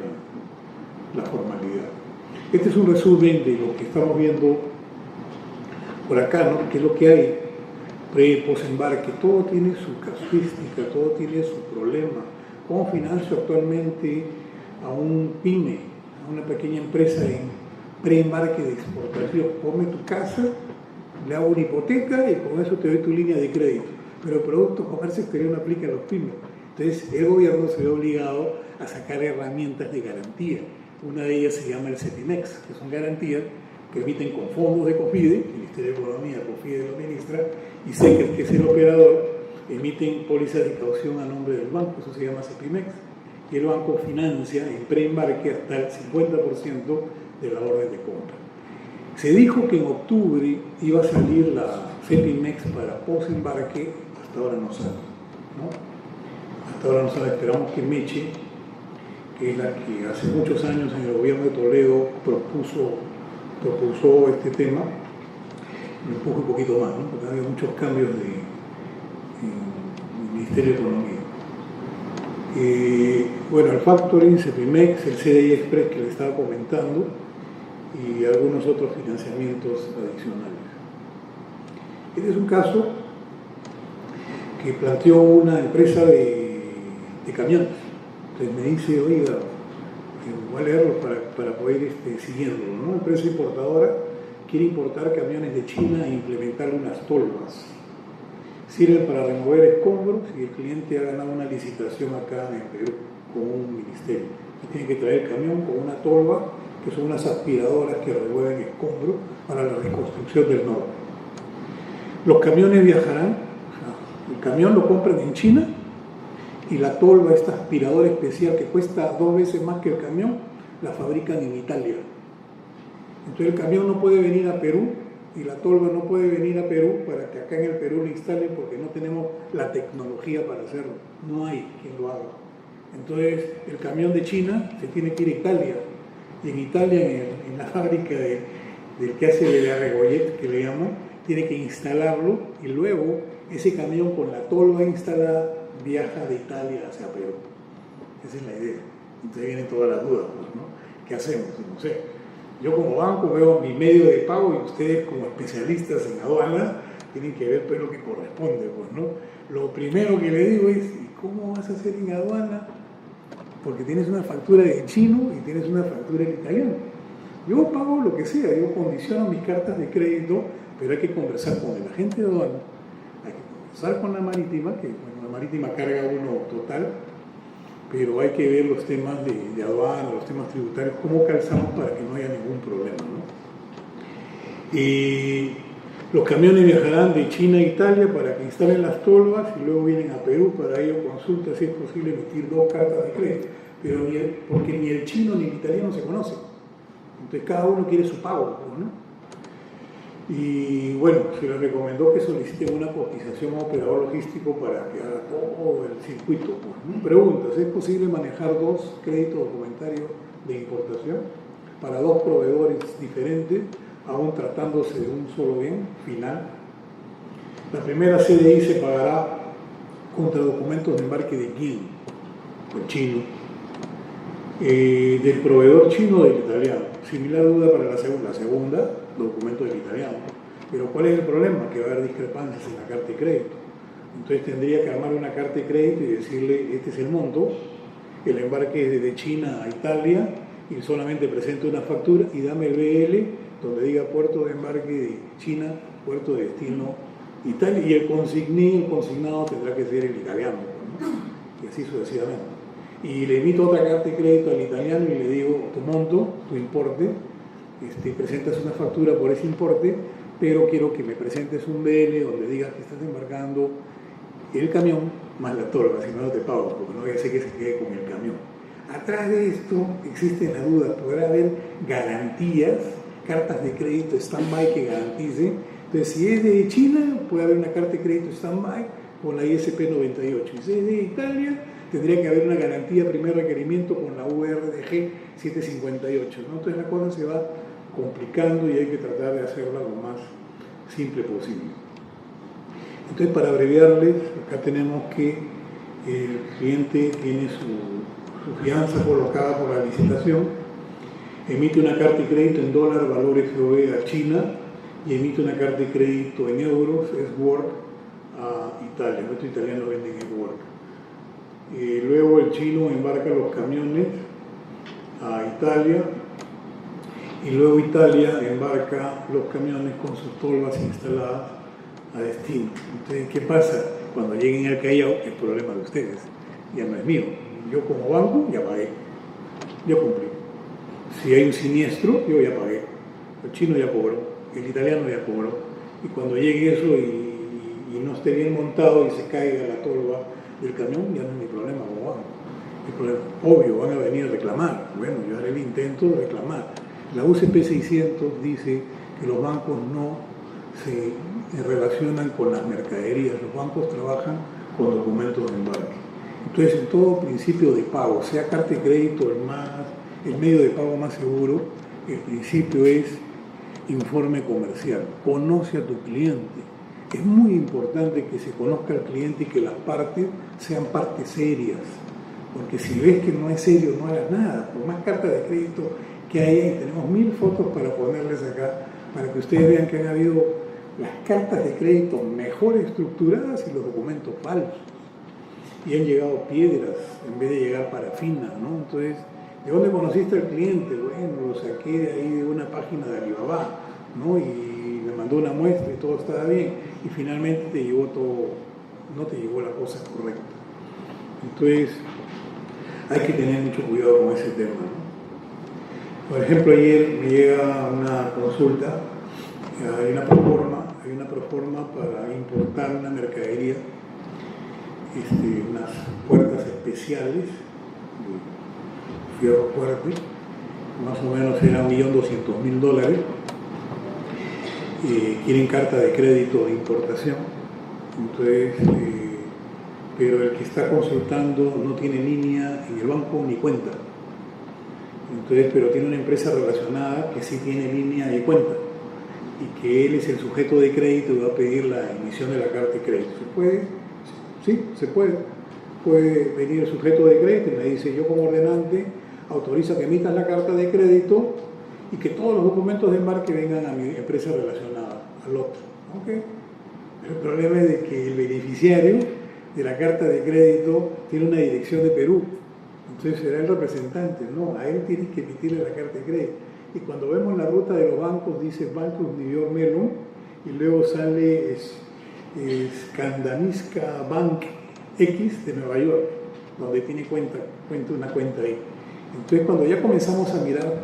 la formalidad. Este es un resumen de lo que estamos viendo por acá, ¿no? Que es lo que hay pre, post-embarque. Todo tiene su casuística, todo tiene su problema. ¿Cómo financio actualmente a un pyme, a una pequeña empresa en pre-embarque de exportación? Ponme tu casa, le hago una hipoteca y con eso te doy tu línea de crédito. Pero el producto comercio exterior no aplica a los pymes. Entonces el gobierno se ve obligado a sacar herramientas de garantía. Una de ellas se llama el CEPIMEX, que son garantías que emiten con fondos de COFIDE, el Ministerio de Economía, COFIDE lo administra, y SECER, que es el operador, emiten pólizas de caución a nombre del banco, eso se llama CEPIMEX, y el banco financia en preembarque hasta el 50% de la orden de compra. Se dijo que en octubre iba a salir la CEPIMEX para post-embarque, hasta ahora no sale, ¿no? hasta ahora no sabe, esperamos que Meche, que es la que hace muchos años en el gobierno de Toledo propuso este tema, lo empuje un poquito más, ¿no? Porque había muchos cambios en el Ministerio de Economía. Bueno, el factoring, Cepimex, el CDI Express que le estaba comentando y algunos otros financiamientos adicionales. Este es un caso que planteó una empresa de camiones. Entonces me dice, oiga, voy a leerlo para poder ir siguiéndolo, ¿no? Una empresa importadora quiere importar camiones de China e implementar unas tolvas. Sirven para remover escombros y el cliente ha ganado una licitación acá en Perú con un ministerio. Y tiene que traer el camión con una tolva, que son unas aspiradoras que remueven escombros para la reconstrucción del norte. Los camiones viajarán, el camión lo compran en China y la tolva, esta aspiradora especial que cuesta 2 veces más que el camión, la fabrican en Italia. Entonces el camión no puede venir a Perú y la tolva no puede venir a Perú para que acá en el Perú lo instalen porque no tenemos la tecnología para hacerlo. No hay quien lo haga. Entonces el camión de China se tiene que ir a Italia. Y en Italia, en la fábrica del que hace el arregollet, que le llaman, tiene que instalarlo y luego ese camión con la tolva instalada viaja de Italia hacia Perú. Esa es la idea. Entonces vienen todas las dudas, pues, ¿no? ¿Qué hacemos? No sé. Yo como banco veo mi medio de pago y ustedes como especialistas en aduana tienen que ver pues lo que corresponde, pues, ¿no? Lo primero que le digo es, ¿y cómo vas a hacer en aduana? Porque tienes una factura de chino y tienes una factura en italiano. Yo pago lo que sea, yo condiciono mis cartas de crédito, pero hay que conversar con el agente de aduana, hay que conversar con la marítima, que bueno, la marítima carga uno total, pero hay que ver los temas de aduana, los temas tributarios, cómo calzamos para que no haya ningún problema, ¿no? Y los camiones viajarán de China a Italia para que instalen las tolvas y luego vienen a Perú. Para ello consulta si es posible emitir 2 cartas de crédito, pero porque ni el chino ni el italiano se conocen. Entonces cada uno quiere su pago, ¿no? Y bueno, se les recomendó que soliciten una cotización a operador logístico para que haga todo el circuito, pues, ¿no? Preguntas, ¿es posible manejar 2 créditos documentarios de importación para 2 proveedores diferentes, aún tratándose de un solo bien final? La primera CDI se pagará contra documentos de embarque de quién, el chino, del proveedor chino o del italiano. Similar duda para la segunda, documento del italiano. Pero ¿cuál es el problema? Que va a haber discrepancias en la carta de crédito. Entonces tendría que armar una carta de crédito y decirle, este es el monto, el embarque es desde China a Italia y solamente presenta una factura y dame el BL donde diga puerto de embarque de China, puerto de destino Italia, y el consignado tendrá que ser el italiano, ¿no? Y así sucesivamente. Y le emito otra carta de crédito al italiano y le digo, tu monto, tu importe, presentas una factura por ese importe, pero quiero que me presentes un BL donde digas que estás embarcando el camión más la tolva, si no, no te pago, porque no voy a hacer que se quede con el camión. Atrás de esto existe la duda, podrá haber garantías, cartas de crédito stand-by que garantice. Entonces, si es de China, puede haber una carta de crédito stand-by con la ISP 98. Y si es de Italia, tendría que haber una garantía, primer requerimiento con la URDG 758, ¿no? Entonces la cosa se va complicando y hay que tratar de hacerla lo más simple posible. Entonces, para abreviarles, acá tenemos que el cliente tiene su fianza colocada por la licitación, emite una carta de crédito en dólar, valor FOB a China, y emite una carta de crédito en euros, S-Work, a Italia. Nuestros italianos venden S-Work. Luego el chino embarca los camiones a Italia y luego Italia embarca los camiones con sus tolvas instaladas a destino. Entonces, ¿qué pasa? Cuando lleguen al Callao, es problema de ustedes, ya no es mío. Yo como banco ya pagué, yo cumplí. Si hay un siniestro, yo ya pagué. El chino ya cobró, el italiano ya cobró. Y cuando llegue eso y no esté bien montado y se caiga la tolva del camión, ya no es mi problema como banco. El problema, obvio, van a venir a reclamar. Bueno, yo haré el intento de reclamar. La UCP 600 dice que los bancos no se relacionan con las mercaderías, los bancos trabajan con documentos de embarque. Entonces, en todo principio de pago, sea carta de crédito el medio de pago más seguro, el principio es informe comercial. Conoce a tu cliente. Es muy importante que se conozca al cliente y que las partes sean partes serias. Porque si ves que no es serio, no hagas nada. Por más cartas de crédito que haya, y tenemos 1000 fotos para ponerles acá, para que ustedes vean que han habido las cartas de crédito mejor estructuradas y los documentos falsos. Y han llegado piedras en vez de llegar parafina, ¿no? Entonces, ¿de dónde conociste al cliente? Bueno, lo saqué de ahí de una página de Alibaba, ¿no? Y me mandó una muestra y todo estaba bien. Y finalmente te llegó todo, no te llegó la cosa correcta. Entonces, hay que tener mucho cuidado con ese tema, ¿no? Por ejemplo, ayer me llega una consulta, hay una proforma para importar una mercadería, unas puertas especiales de fierro fuerte, más o menos era $1.200.000. Quieren carta de crédito de importación, entonces, pero el que está consultando no tiene línea en el banco ni cuenta. Entonces, pero tiene una empresa relacionada que sí tiene línea y cuenta, y que él es el sujeto de crédito y va a pedir la emisión de la carta de crédito. ¿Se puede? Sí, se puede. Puede venir el sujeto de crédito y me dice: yo como ordenante autorizo que emitas la carta de crédito y que todos los documentos de embarque vengan a mi empresa relacionada, al otro. ¿Okay? El problema es de que el beneficiario de la carta de crédito tiene una dirección de Perú. Entonces será el representante, no, a él tienes que emitirle la carta de crédito. Y cuando vemos la ruta de los bancos, dice Bank of New York Mellon, y luego sale Skandinaviska Bank X de Nueva York, donde tiene una cuenta ahí. Entonces, cuando ya comenzamos a mirar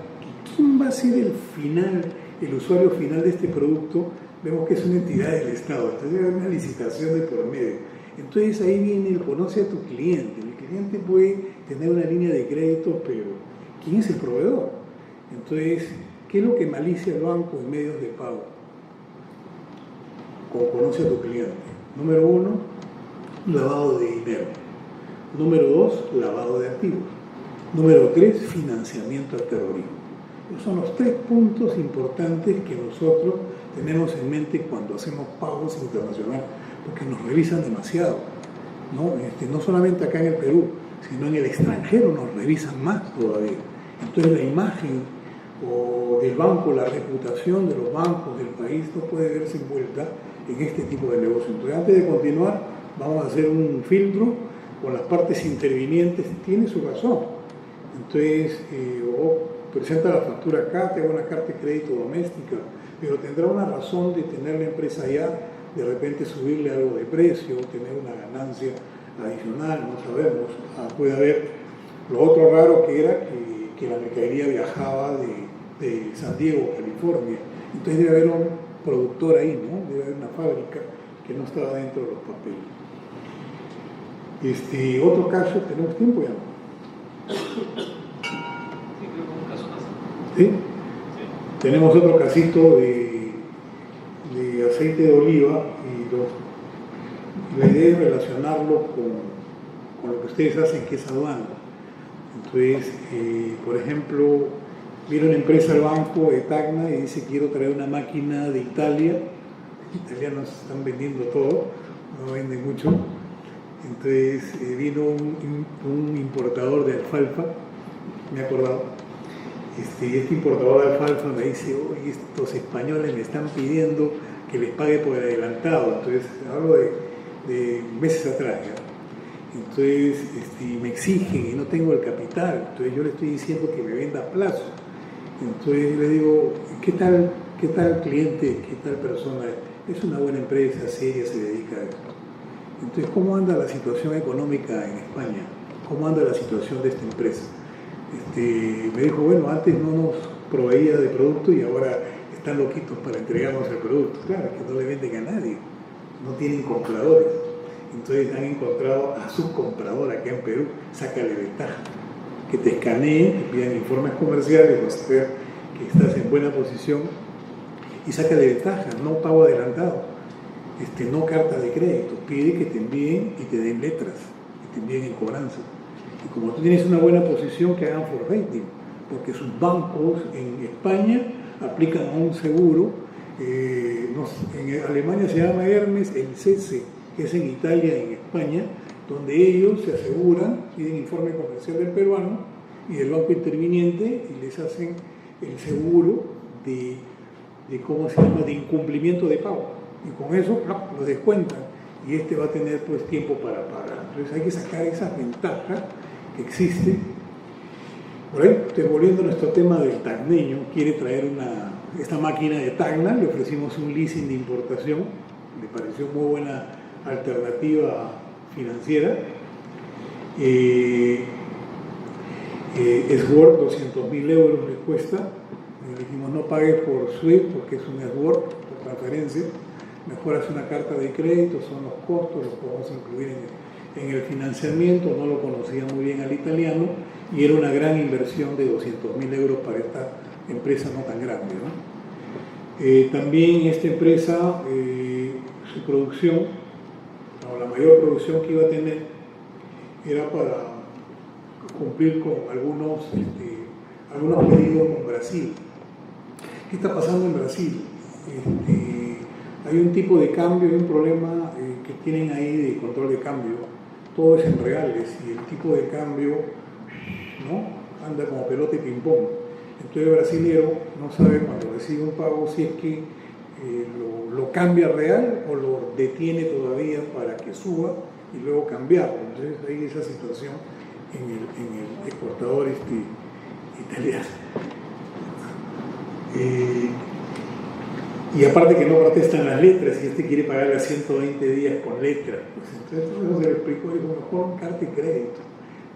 quién va a ser el usuario final de este producto, vemos que es una entidad del Estado. Entonces, hay una licitación de por medio. Entonces, ahí viene el conoce a tu cliente. El cliente puede tener una línea de crédito, pero ¿quién es el proveedor? Entonces, ¿qué es lo que malicia el banco en medios de pago? Como conoce a tu cliente. Número 1, lavado de dinero. Número 2, lavado de activos. Número 3, financiamiento al terrorismo. Esos son los 3 puntos importantes que nosotros tenemos en mente cuando hacemos pagos internacionales, porque nos revisan demasiado, ¿no? No solamente acá en el Perú, sino en el extranjero nos revisan más todavía. Entonces la imagen del banco, la reputación de los bancos del país no puede verse envuelta en este tipo de negocio. Entonces, antes de continuar, vamos a hacer un filtro con las partes intervinientes. Tiene su razón. Entonces, presenta la factura acá, te hago una carta de crédito doméstica, pero tendrá una razón de tener la empresa allá, de repente subirle algo de precio, tener una ganancia adicional, no sabemos. Puede haber lo otro raro que era que la mercadería viajaba de San Diego, California. Entonces debe haber un productor ahí, ¿no? Debe haber una fábrica que no estaba dentro de los papeles. Otro caso, ¿tenemos tiempo ya? ¿Sí? Sí. Tenemos otro casito de aceite de oliva y la idea es relacionarlo con lo que ustedes hacen, que es aduana. Entonces, por ejemplo, viene una empresa al banco de Tacna y dice: quiero traer una máquina de Italia. Los italianos están vendiendo todo, no venden mucho. Entonces vino un importador de alfalfa, me he acordado. Este importador de alfalfa me dice: oye, estos españoles me están pidiendo que les pague por adelantado. Entonces hablo de meses atrás, ¿ya? Entonces me exigen y no tengo el capital. Entonces yo le estoy diciendo que me venda a plazo. Entonces le digo: ¿qué tal cliente, qué tal persona? Es una buena empresa, seria, se dedica a eso. Entonces, ¿cómo anda la situación económica en España? ¿Cómo anda la situación de esta empresa? Me dijo: bueno, antes no nos proveía de producto y ahora están loquitos para entregarnos el producto. Claro, que no le venden a nadie, no tienen compradores. Entonces han encontrado a su comprador acá en Perú. Sácale ventaja, que te escaneen, te pidan informes comerciales, vas a ver que estás en buena posición y sácale ventaja. No pago adelantado, no carta de crédito, pide que te envíen y te den letras, y te envíen en cobranza. Y como tú tienes una buena posición, que hagan forfaiting, porque sus bancos en España aplican a un seguro, en Alemania se llama Hermes, el CESE, que es en Italia y en España, donde ellos se aseguran, piden informe comercial del peruano y del banco interviniente y les hacen el seguro de ¿cómo se llama?, de incumplimiento de pago. Y con eso lo descuentan y este va a tener pues tiempo para pagar. Entonces hay que sacar esas ventajas que existen. Por ahí, volviendo a nuestro tema del tacneño, quiere traer esta máquina de Tacna, le ofrecimos un leasing de importación, le pareció muy buena alternativa financiera. Sword, 200.000 euros le cuesta. Le dijimos no pague por SWIFT porque es un Sword, por transferencia. Mejor hace una carta de crédito, son los costos, los podemos incluir en el financiamiento. No lo conocía muy bien al italiano y era una gran inversión de 200.000 euros para esta empresa no tan grande, ¿no? También esta empresa, su producción, o la mayor producción que iba a tener, era para cumplir con algunos pedidos con Brasil. ¿Qué está pasando en Brasil? Hay un tipo de cambio, hay un problema que tienen ahí de control de cambio. Todo es en reales y el tipo de cambio, ¿no?, anda como pelota y ping-pong. Entonces el brasilero no sabe cuando recibe un pago si es que lo cambia real o lo detiene todavía para que suba y luego cambiarlo. Entonces hay esa situación en el exportador italiano. Y aparte que no protestan las letras y quiere pagarle a 120 días con letras. Pues entonces se le explicó, dijo, mejor carta de crédito.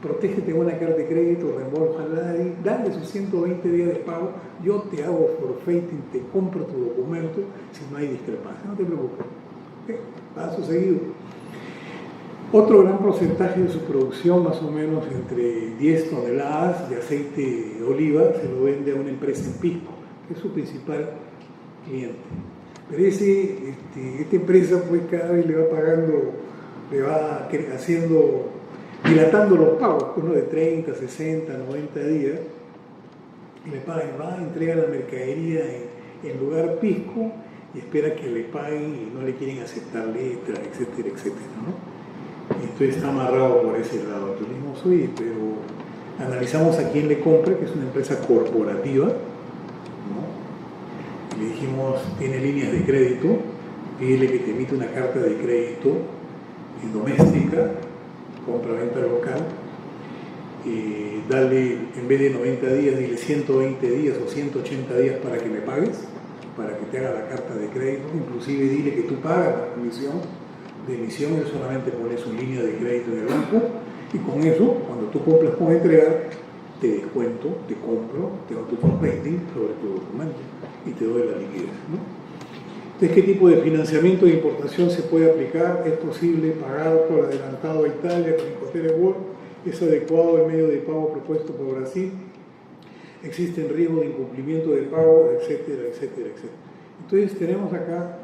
Protégete con una carta de crédito, reembolsala y dale sus 120 días de pago, yo te hago forfaiting, te compro tu documento si no hay discrepancia, no te preocupes. ¿Okay? Paso seguido. Otro gran porcentaje de su producción, más o menos entre 10 toneladas de aceite de oliva, se lo vende a una empresa en Pisco, que es su principal cliente. Pero esta empresa pues cada vez le va pagando, le va dilatando los pagos, uno de 30, 60, 90 días, y le pagan, va a entregar la mercadería en lugar Pisco y espera que le paguen y no le quieren aceptar letras, etcétera, etcétera, ¿no? Entonces está amarrado por ese lado. Entonces dijimos, oye, pero analizamos a quién le compra, que es una empresa corporativa, ¿no? Y le dijimos, tiene líneas de crédito, pídele que te emite una carta de crédito doméstica, compra-venta local, dale, en vez de 90 días, dile 120 días o 180 días para que me pagues, para que te haga la carta de crédito, inclusive dile que tú pagas la comisión de emisión y solamente pones su línea de crédito en el banco y con eso, cuando tú cumplas con entregar, te descuento, te compro, te hago tu forfaiting sobre tu documento y te doy la liquidez, ¿no? Entonces, ¿qué tipo de financiamiento de importación se puede aplicar? Es posible pagar por adelantado a Italia con Incoterm World, es adecuado el medio de pago propuesto por Brasil, existen riesgos de incumplimiento de pago, etcétera, etcétera, etcétera. Entonces tenemos acá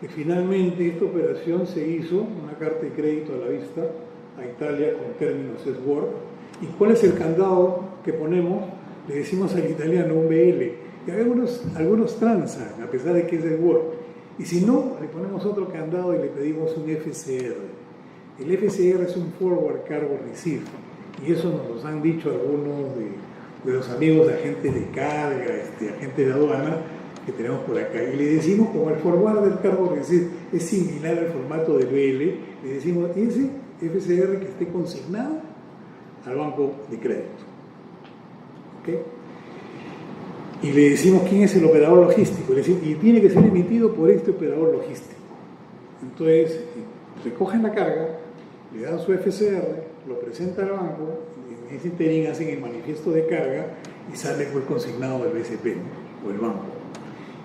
que finalmente esta operación se hizo, una carta de crédito a la vista a Italia con términos SWORD. ¿Y cuál es el candado que ponemos? Le decimos al italiano un BL, y algunos transan, a pesar de que es SWORD. Y si no, le ponemos otro candado y le pedimos un FCR. El FCR es un Forward Cargo Receipt, y eso nos lo han dicho algunos de los amigos de agentes de carga, agentes de aduana, que tenemos por acá, y le decimos, como el forward del cargo receipt es similar al formato del BL, le decimos ese FCR que esté consignado al banco de crédito. ¿Okay? Y le decimos quién es el operador logístico, y tiene que ser emitido por este operador logístico. Entonces, recogen la carga, le dan su FCR, lo presenta al banco, y en ese interín hacen el manifiesto de carga y sale pues consignado del BCP, ¿no?, o el banco.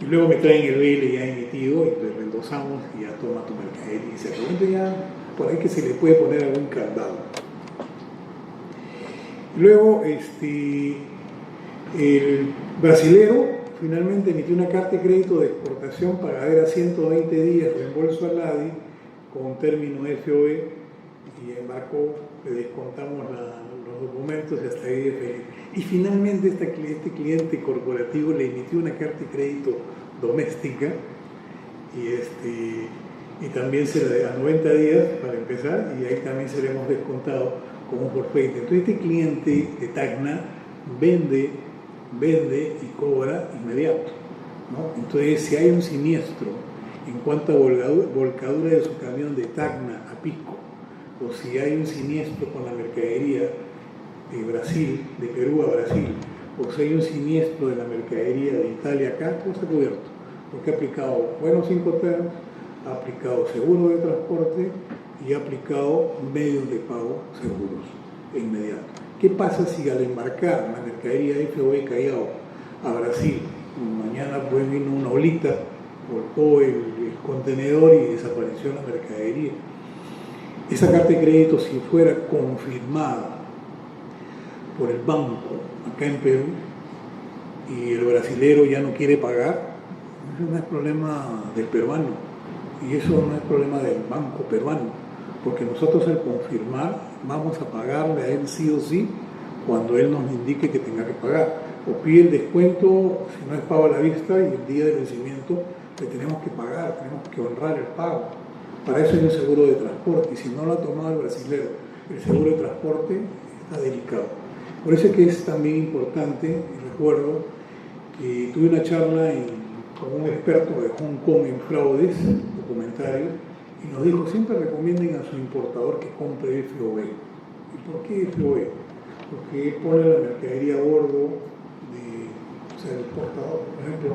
Y luego me traen el BL ya emitido y pues lo endosamos y ya toma tu mercadería y se acabó. Entonces ya por ahí que se le puede poner algún candado. Luego el brasilero finalmente emitió una carta de crédito de exportación pagadera a 120 días, reembolso al ADI con término FOE y embarcó le descontamos los documentos y hasta ahí de feliz. Y finalmente este cliente corporativo le emitió una carta de crédito doméstica y también se la a 90 días para empezar, y ahí también se le hemos descontado como forfait. Entonces este cliente de Tacna vende y cobra inmediato, ¿no? Entonces si hay un siniestro en cuanto a volcadura de su camión de Tacna a Pisco, o si hay un siniestro con la mercadería de Brasil, de Perú a Brasil, o si hay un siniestro de la mercadería de Italia acá, todo está cubierto, porque ha aplicado buenos Incoterms, ha aplicado seguro de transporte y ha aplicado medios de pago seguros e inmediatos. ¿Qué pasa si al embarcar la mercadería de FOB Callao a Brasil, mañana pues vino una olita, volcó el contenedor y desapareció la mercadería? Esa carta de crédito, si fuera confirmada por el banco acá en Perú y el brasilero ya no quiere pagar, eso no es problema del peruano y eso no es problema del banco peruano, porque nosotros al confirmar vamos a pagarle a él sí o sí cuando él nos indique que tenga que pagar, o pide el descuento si no es pago a la vista y el día de vencimiento le tenemos que pagar, tenemos que honrar el pago. Para eso hay un seguro de transporte, y si no lo ha tomado el brasilero, el seguro de transporte está delicado. Por eso es que es también importante, y recuerdo que tuve una charla con un experto de Hong Kong en fraudes documentarios, y nos dijo, siempre recomienden a su importador que compre FOB. ¿Y por qué FOB? Porque él pone la mercadería a bordo o sea, el importador, por ejemplo,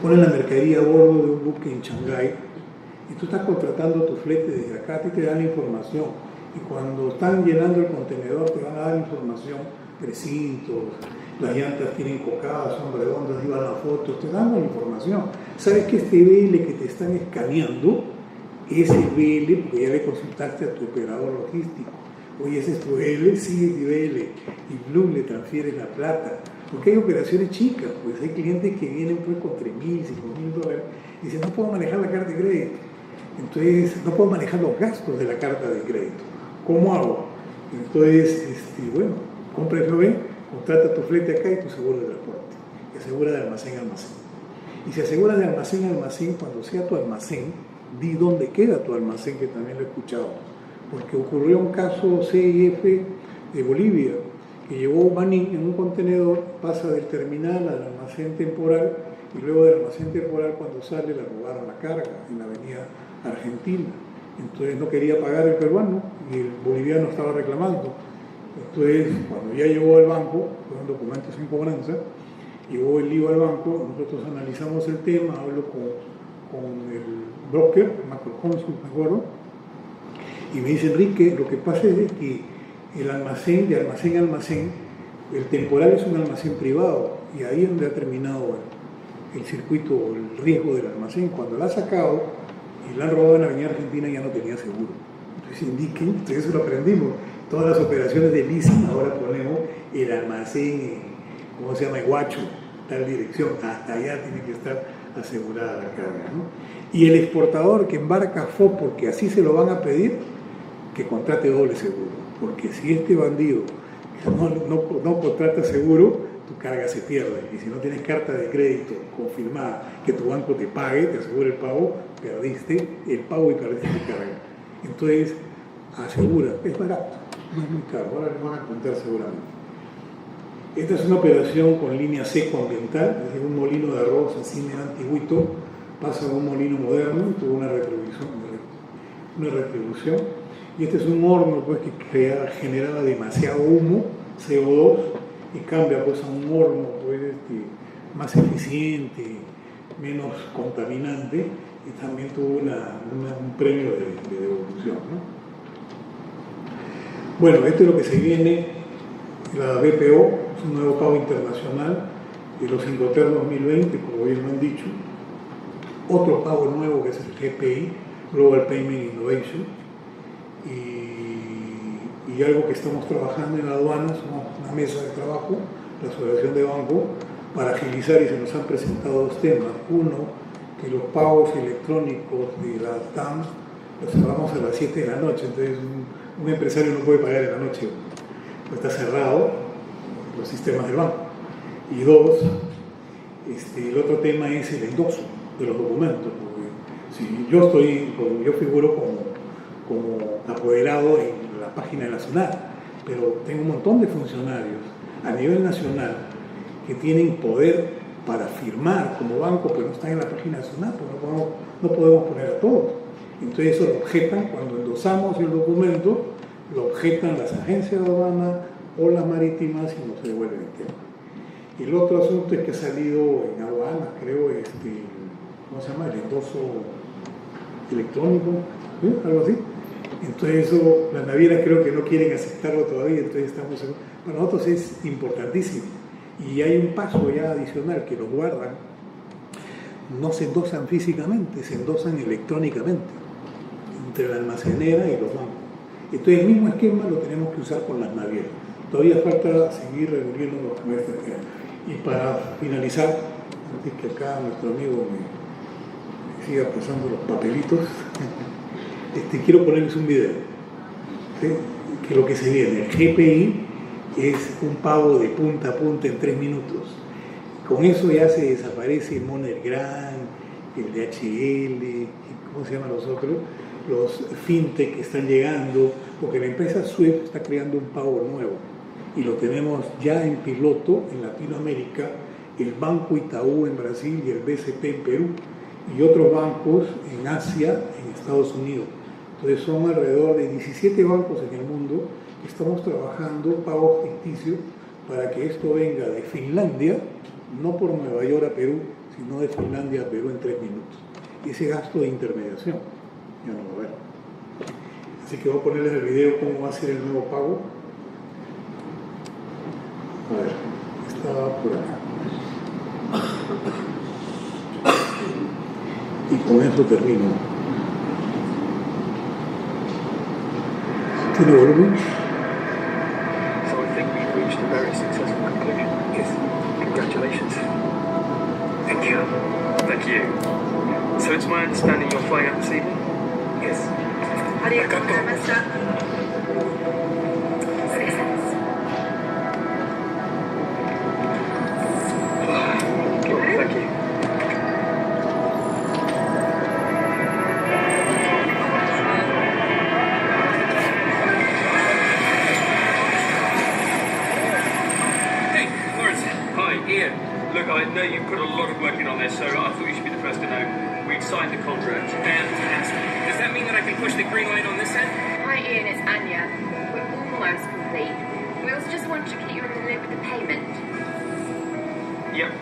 pone la mercadería a bordo de un buque en Shanghái, y tú estás contratando tu flete desde acá, a ti te dan la información, y cuando están llenando el contenedor te van a dar información, precintos, las llantas tienen cocadas, son redondas, iban las fotos, te dan la información. Sabes que este BL que te están escaneando es el BL porque ya le consultaste a tu operador logístico. Oye, ese es tu BL, sí es mi BL, y Blue le transfiere la plata. Porque hay operaciones chicas, pues hay clientes que vienen pues con $3,000, $5,000 y dicen, no puedo manejar la carta de crédito. Entonces, no puedo manejar los gastos de la carta de crédito. ¿Cómo hago? Entonces, bueno, compra FOB, contrata tu flete acá y tu seguro de transporte. Y asegura de almacén a almacén. Y si aseguras de almacén a almacén, cuando sea tu almacén, di dónde queda tu almacén, que también lo he escuchado. Porque ocurrió un caso CIF de Bolivia, que llevó maní en un contenedor, pasa del terminal al almacén temporal, y luego del almacén temporal, cuando sale, le robaron la carga en la avenida Argentina. Entonces no quería pagar el peruano y el boliviano estaba reclamando. Entonces, cuando ya llegó al banco, fueron documentos en cobranza, llegó el lío al banco, nosotros analizamos el tema, hablo con el broker, Macroconsult, me acuerdo, y me dice, Enrique, lo que pasa es que el almacén, de almacén a almacén, el temporal es un almacén privado, y ahí es donde ha terminado el circuito, el riesgo del almacén. Cuando la ha sacado y la han robado en la avenida Argentina, ya no tenía seguro. Entonces indiquen, entonces eso lo aprendimos. Todas las operaciones de leasing ahora ponemos el almacén en, ¿cómo se llama? Guacho, tal dirección, hasta allá tiene que estar asegurada la carga, ¿no? Y el exportador que embarca FOB, porque así se lo van a pedir, que contrate doble seguro, porque si este bandido no contrata seguro, tu carga se pierde, y si no tienes carta de crédito confirmada que tu banco te pague, te asegure el pago, perdiste el pago y perdiste tu carga. Entonces, asegura, es barato, no es muy caro, ahora les van a contar seguramente. Esta es una operación con línea seco-ambiental, desde un molino de arroz así medio antiguito, pasa a un molino moderno, tuvo una retribución, y este es un horno pues, que generaba demasiado humo, CO2, y cambia pues, a un horno pues, más eficiente, menos contaminante, y también tuvo un premio de devolución, ¿no? Bueno, esto es lo que se viene, la BPO, es un nuevo pago internacional de los Incoterms 2020, como bien lo han dicho. Otro pago nuevo que es el GPI, Global Payment Innovation, y algo que estamos trabajando en la aduana, somos una mesa de trabajo, la Asociación de Banco, para agilizar, y se nos han presentado dos temas. Uno, que los pagos electrónicos de las TAM los cerramos a las 7 de la noche, entonces un empresario no puede pagar en la noche, pues está cerrado los sistemas del banco. Y dos, el otro tema es el endoso de los documentos, porque si yo figuro como apoderado en la página nacional, pero tengo un montón de funcionarios a nivel nacional que tienen poder para firmar como banco, pero no están en la página nacional, porque no podemos poner a todos. Entonces eso lo objetan, cuando endosamos el documento, lo objetan las agencias de aduana o las marítimas y no se devuelven el tema. El otro asunto es que ha salido en aduanas, creo, ¿cómo se llama? El endoso electrónico, ¿sí? Algo así. Entonces eso, las navieras creo que no quieren aceptarlo todavía, entonces para nosotros es importantísimo. Y hay un paso ya adicional que los guardan, no se endosan físicamente, se endosan electrónicamente, entre la almacenera y los bancos. Entonces el mismo esquema lo tenemos que usar con las navieras. Todavía falta seguir reuniéndonos con este tema. Y para finalizar, antes que acá nuestro amigo me siga pasando los papelitos, quiero ponerles un video, ¿sí? Que lo que se viene, el GPI es un pago de punta a punta en 3 minutos. Con eso ya se desaparece el MoneyGram, el DHL, ¿cómo se llaman los otros? Los fintech que están llegando, porque la empresa SWIFT está creando un pago nuevo y lo tenemos ya en piloto en Latinoamérica, el Banco Itaú en Brasil y el BCP en Perú y otros bancos en Asia, en Estados Unidos. Entonces son alrededor de 17 bancos en el mundo que estamos trabajando pagos ficticios para que esto venga de Finlandia, no por Nueva York a Perú, sino de Finlandia a Perú en 3 minutos. Y ese gasto de intermediación, ya no lo veo. Así que voy a ponerles el video cómo va a ser el nuevo pago. A ver, está por acá. Y con esto termino. ¿Tiene volumen? So I think we've reached a very successful conclusion. Yes. Congratulations. Thank you. Thank you. So it's my understanding you're flying out this evening? Yes. Thank you. Look, I know you put a lot of work in on this, so I thought you should be the first to know. We've signed the contract. Fantastic. Does that mean that I can push the green light on this end? Hi Ian, it's Anya. We're almost complete. We also just wanted to keep you up to date with the payment. Yep.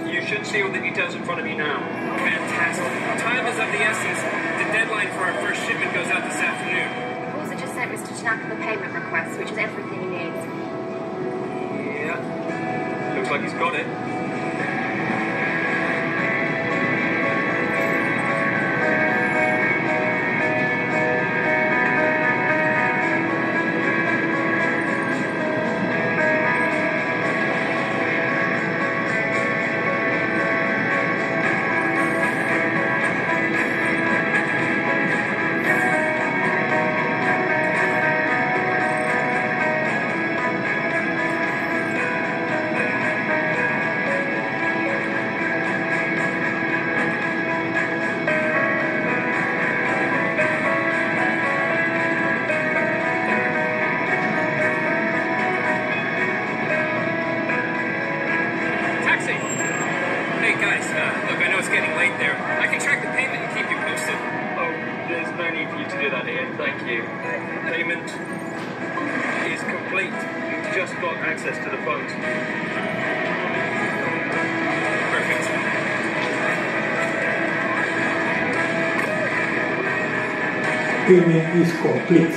You should see all the details in front of you now. Fantastic. Time is of the essence. The deadline for our first shipment goes out this afternoon. We've also just sent Mr. Tanaka the payment request, which is everything he needs. Yeah. Looks like he's got it. Payment is complete.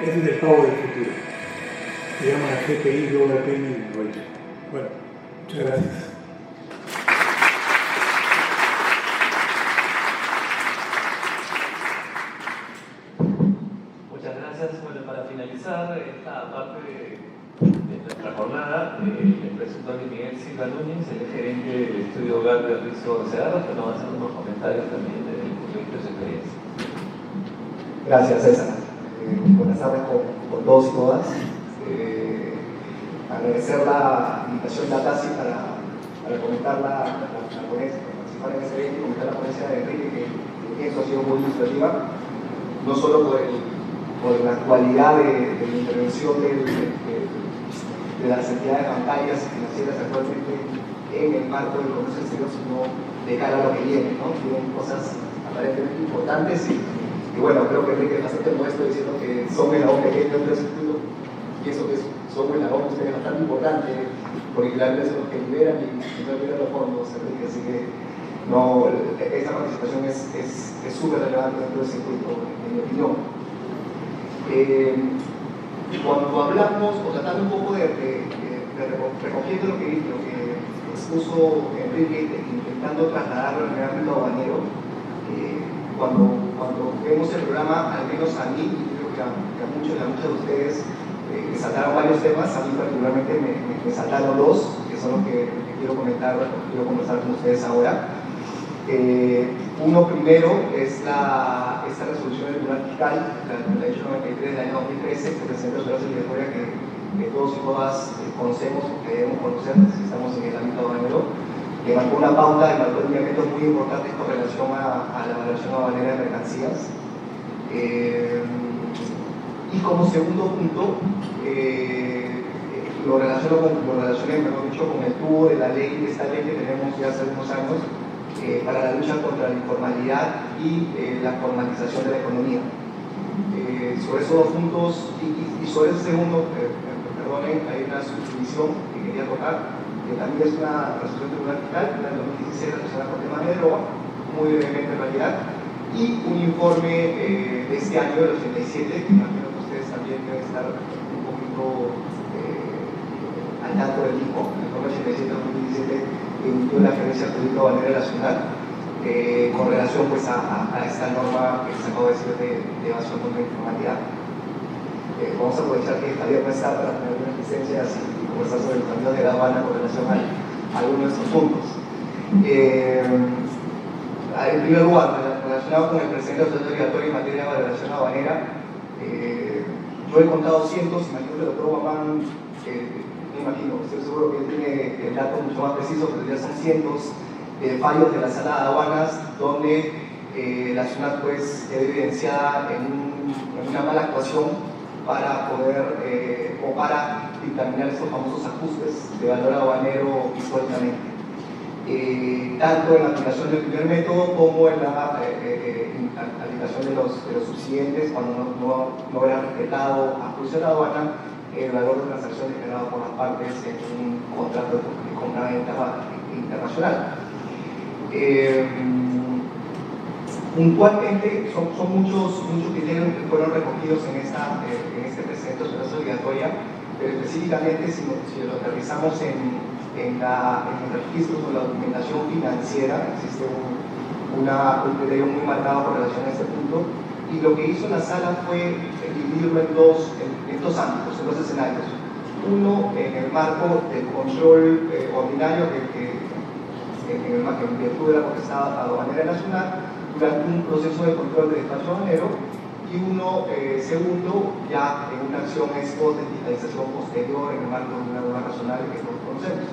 Ese es el pago del futuro. Se llama GPI Global Payment Invoice. Bueno, muchas gracias. Muchas gracias. Bueno, para finalizar esta parte de nuestra jornada, les presento a Miguel Silva Núñez, el gerente del estudio GAP de Rizo Segarra, que nos va a hacer unos comentarios también desde el punto de vista de su experiencia. Gracias, César. Buenas tardes con todos y todas. Agradecer la invitación de la TASI para comentar la ponencia, participar en este evento y comentar la ponencia de Enrique, que pienso ha sido muy ilustrativa, no solo por la actualidad de la intervención de las entidades bancarias y financieras actualmente en el marco del comercio exterior, sino de cara a lo que viene, ¿no? Tienen cosas aparentemente importantes y bueno, creo que Enrique es bastante modesto diciendo que son el eslabón pequeño del circuito. Pienso que son el eslabón bastante importante, porque claramente son los que liberan y no liberan los fondos, Enrique, así que no, esta participación es súper relevante dentro del circuito, en mi opinión. Cuando hablamos, o tratando un poco recogiendo lo que expuso Enrique, intentando trasladarlo en el ámbito aduanero, cuando vemos el programa, al menos a mí, y creo que a muchos de ustedes, me saltaron varios temas. A mí particularmente me saltaron dos, que son los que quiero comentar, quiero conversar con ustedes ahora. Uno primero es esta resolución del Tribunal Fiscal, la 3893 del año 2013, que presenta la obligatoria que todos y todas conocemos, que debemos conocer si estamos en el ámbito aduanero, que marcó una pauta y marcó lineamientos muy importantes con relación a la evaluación aduanera de mercancías. Y como segundo punto, lo relacioné, mejor dicho, con el tubo de esta ley que tenemos ya hace unos años para la lucha contra la informalidad y la formalización de la economía. Sobre esos dos puntos y sobre ese segundo, perdonen, hay una subdivisión que quería tocar, que también es una resolución tribunal fiscal, en el 2016 relacionada con temas de droga, muy brevemente en realidad, y un informe de este año, del 87, que imagino que ustedes también deben estar un poquito al tanto del mismo. El informe 87 2017 emitió la Gerencia Jurídica Aduanera Nacional con relación pues, a esta norma que se acabó de decir de evasión contra la informalidad. Vamos a aprovechar que Javier no está para tener unas licencias y conversar sobre el cambio de la aduana con relación a algunos de estos puntos. En primer lugar, relacionado con el presente obligatorio en materia de valoración aduanera, yo he contado cientos, imagino que el doctor Guamán, me imagino, estoy seguro que él tiene el dato mucho más preciso, pero ya son cientos de fallos de la sala de aduanas donde la SUNAT pues, quedó evidenciada en una mala actuación para poder o para dictaminar estos famosos ajustes de valor aduanero históricamente. Tanto en la aplicación del primer método como en la aplicación de los subsiguientes, cuando no era respetado a juicio de la aduana el valor de transacción generado por las partes en un contrato de compra-venta internacional. Puntualmente son muchos criterios que fueron recogidos en este presente obligatoria, pero específicamente si lo aterrizamos en los registros o la documentación financiera, existe un criterio muy marcado con relación a este punto, y lo que hizo la sala fue dividirlo en dos ámbitos, en dos escenarios. Uno en el marco del control ordinario en virtud de la potestad aduanera nacional, durante un proceso de control de despacho aduanero, y uno segundo ya en una acción ex post de digitalización posterior en el marco de una norma razonable que todos conocemos.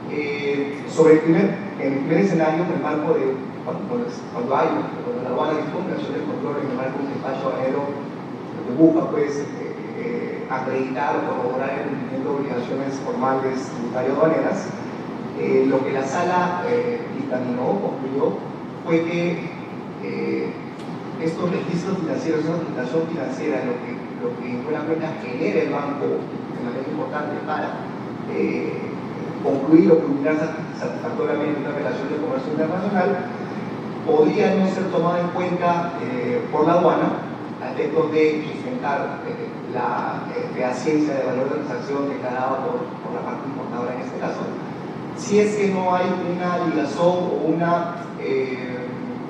En el primer escenario, en el marco de cuando la aduana dispone de acción de control en el marco de un despacho aduanero, lo que busca pues acreditar o corroborar el cumplimiento de obligaciones formales tributarias aduaneras, lo que la sala dictaminó, concluyó, fue que estos registros financieros, esa documentación financiera, lo que en buena cuenta genera el banco, de manera importante para concluir o culminar satisfactoriamente una relación de comercio internacional, podría no ser tomada en cuenta por la aduana a efectos de sustentar la ciencia de valor de transacción declarada por la parte importadora en este caso, si es que no hay una ligazón o una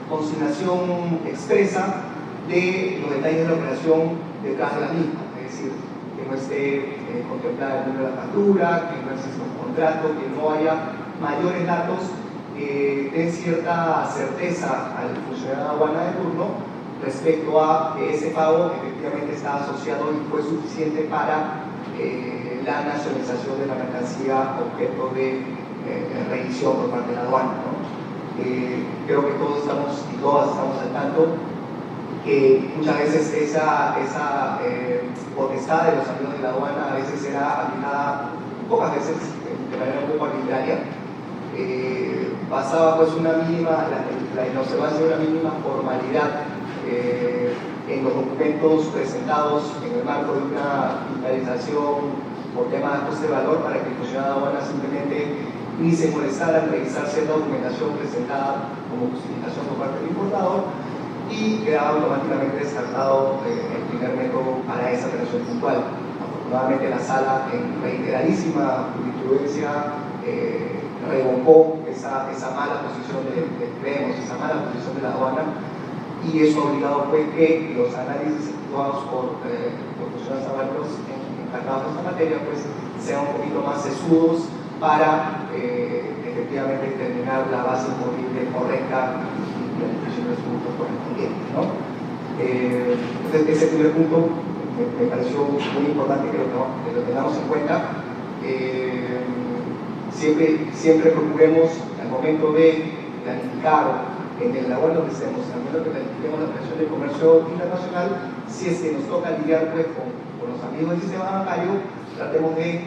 consignación expresa de los detalles de la operación detrás de la misma, es decir, que no esté contemplada el número de la factura, que no exista un contrato, que no haya mayores datos que den cierta certeza al funcionario de aduana de turno respecto a que ese pago efectivamente está asociado y fue suficiente para la nacionalización de la mercancía objeto de revisión por parte de la aduana, ¿no? Creo que todos estamos y todas estamos al tanto que muchas veces esa potestad de los amigos de la aduana a veces era aplicada, pocas veces, de manera un poco arbitraria. Basaba pues una mínima, la observancia de una mínima formalidad en los documentos presentados en el marco de una fiscalización por tema de ajuste de valor, para que el funcionario de aduana simplemente ni se molestara en revisar cierta documentación presentada como justificación por parte del importador y quedaba automáticamente descartado el primer método para esa operación puntual. Afortunadamente la sala, en reiteradísima jurisprudencia, revocó esa mala posición esa mala posición de la aduana, y eso ha obligado pues que los análisis efectuados por funcionarios aduaneros encargados de esta materia pues sean un poquito más sesudos para efectivamente determinar la base imponible correcta y la disposición de los puntos correspondientes, ¿no? Entonces ese primer punto me pareció muy importante que lo tengamos en cuenta. Siempre procuremos al momento de planificar en el labor donde estemos, al momento que planifiquemos la operación de comercio internacional, si es que nos toca lidiar pues, con los amigos del sistema bancario, tratemos de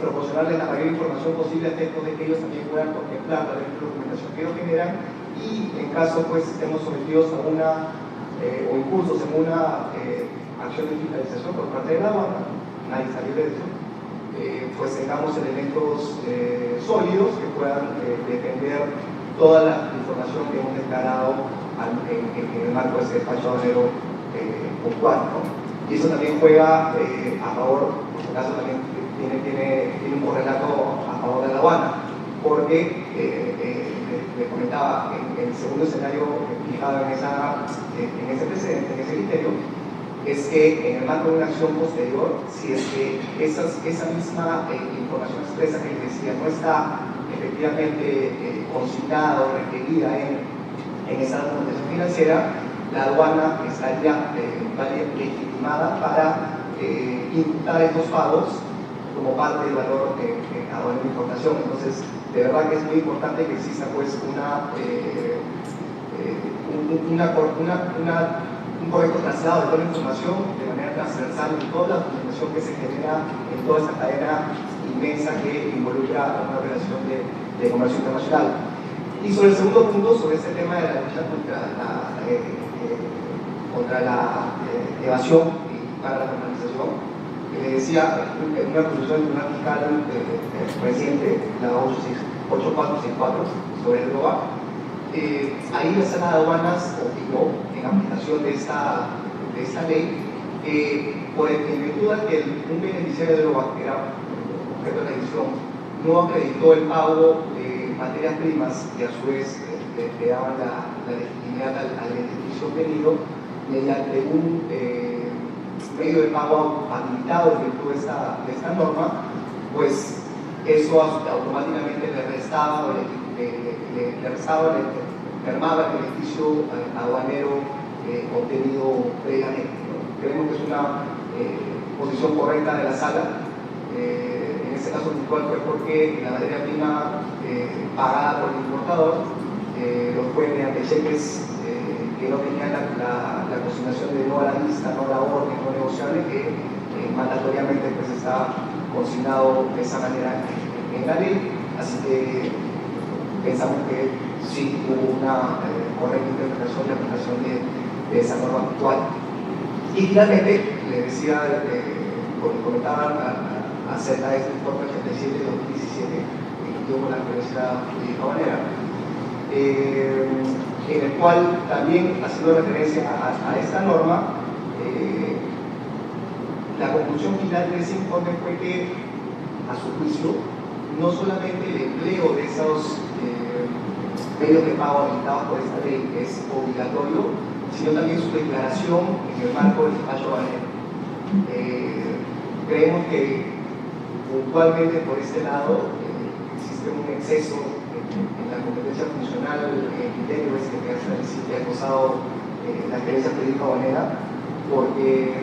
proporcionarles la mayor información posible a efectos de que ellos también puedan contemplar la documentación que ellos generan, y en caso pues estemos sometidos a o incursos en una acción de fiscalización por parte de la aduana, nadie está libre de eso, pues tengamos elementos sólidos que puedan defender toda la información que hemos declarado en el marco de ese despacho aduanero puntual, ¿no? Y eso también juega a favor, en este caso también tiene un correlato a favor de la aduana, porque le comentaba, en el segundo escenario fijado en ese precedente, en ese criterio, es que en el marco de una acción posterior, si es que esa misma información expresa que les decía no está efectivamente consignada o requerida en esa documentación financiera, la aduana estaría legitimada para imputar estos pagos como parte del valor aduanero de importación. Entonces, de verdad que es muy importante que exista pues un correcto traslado de toda la información de manera transversal y toda la documentación que se genera en toda esta cadena inmensa que involucra una operación de comercio internacional. Y sobre el segundo punto, sobre este tema de la lucha contra la evasión y para la normalización, le decía, en una conclusión del Tribunal Fiscal reciente, la 8464, sobre el GLOBA, ahí la sala de aduanas opinó, en aplicación de esta ley, en virtud de que un beneficiario de GLOBA, que era objeto de la edición, no acreditó el pago de materias primas que a su vez le daban la legitimidad al beneficio obtenido mediante un medio de pago habilitado en virtud de esta norma, pues eso automáticamente le mermaba el beneficio aduanero obtenido previamente, ¿no? Creemos que es una posición correcta de la sala. En este caso puntual fue porque la materia prima pagada por el importador lo fue mediante cheques que no tenían la consignación de no a la vista, no a la orden, no negociable, que mandatoriamente pues está consignado de esa manera en la ley. Así que pensamos que sí hubo una correcta interpretación y aplicación de esa norma actual. Y finalmente, le decía, comentaba acerca de este informe 87 de 2017, emitido por la Universidad de Habanera, en el cual también, haciendo referencia a esta norma, la conclusión final de ese informe fue que, a su juicio, no solamente el empleo de esos medios de pago habilitados por esta ley es obligatorio, sino también su declaración en el marco del despacho aduanero. Creemos que puntualmente por este lado existe un exceso en la competencia funcional, el criterio este que ha acosado la gerencia jurídica aduanera, porque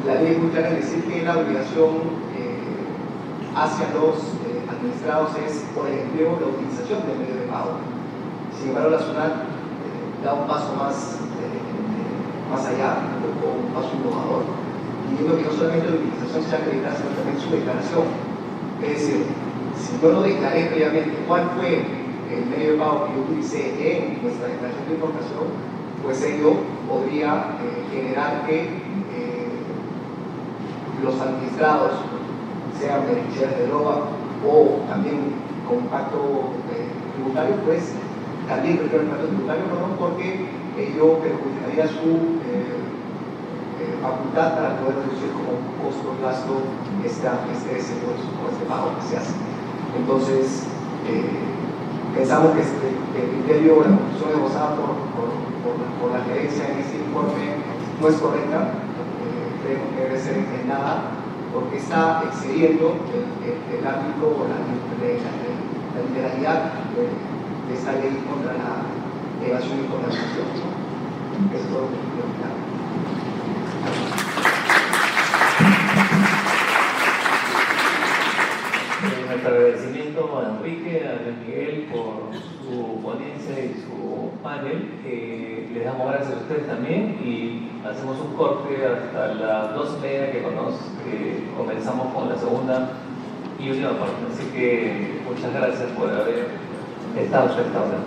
la ley es muy clara en decir que la obligación hacia los administrados es por el empleo la utilización del medio de pago. Sin embargo, la SUNAT da un paso más allá, un paso innovador, diciendo que no solamente la utilización sea acreditada, sino también su declaración. Es decir, si yo no declaré previamente cuál fue el medio de pago que yo utilicé en nuestra declaración de importación, pues ello podría generar que los administrados sean beneficiarios de LOA o también con pacto tributario, pues también prefiero el pacto tributario, no, porque ello perjudicaría su facultad para poder reducir como costo gasto este pago que se hace. Entonces, pensamos que el criterio, la conclusión esbozada por la gerencia en este informe no es correcta, creemos que debe ser enmendada porque está excediendo el ámbito o la literalidad de esta ley contra la evasión y contra la sanción. Eso es todo lo que quiero opinar. Nuestro agradecimiento a Enrique, a Luis Miguel por su ponencia y su panel. Les damos gracias a ustedes también y hacemos un corte hasta las 2:30 que comenzamos con la segunda y última parte. Así que muchas gracias por haber estado hasta esta hora.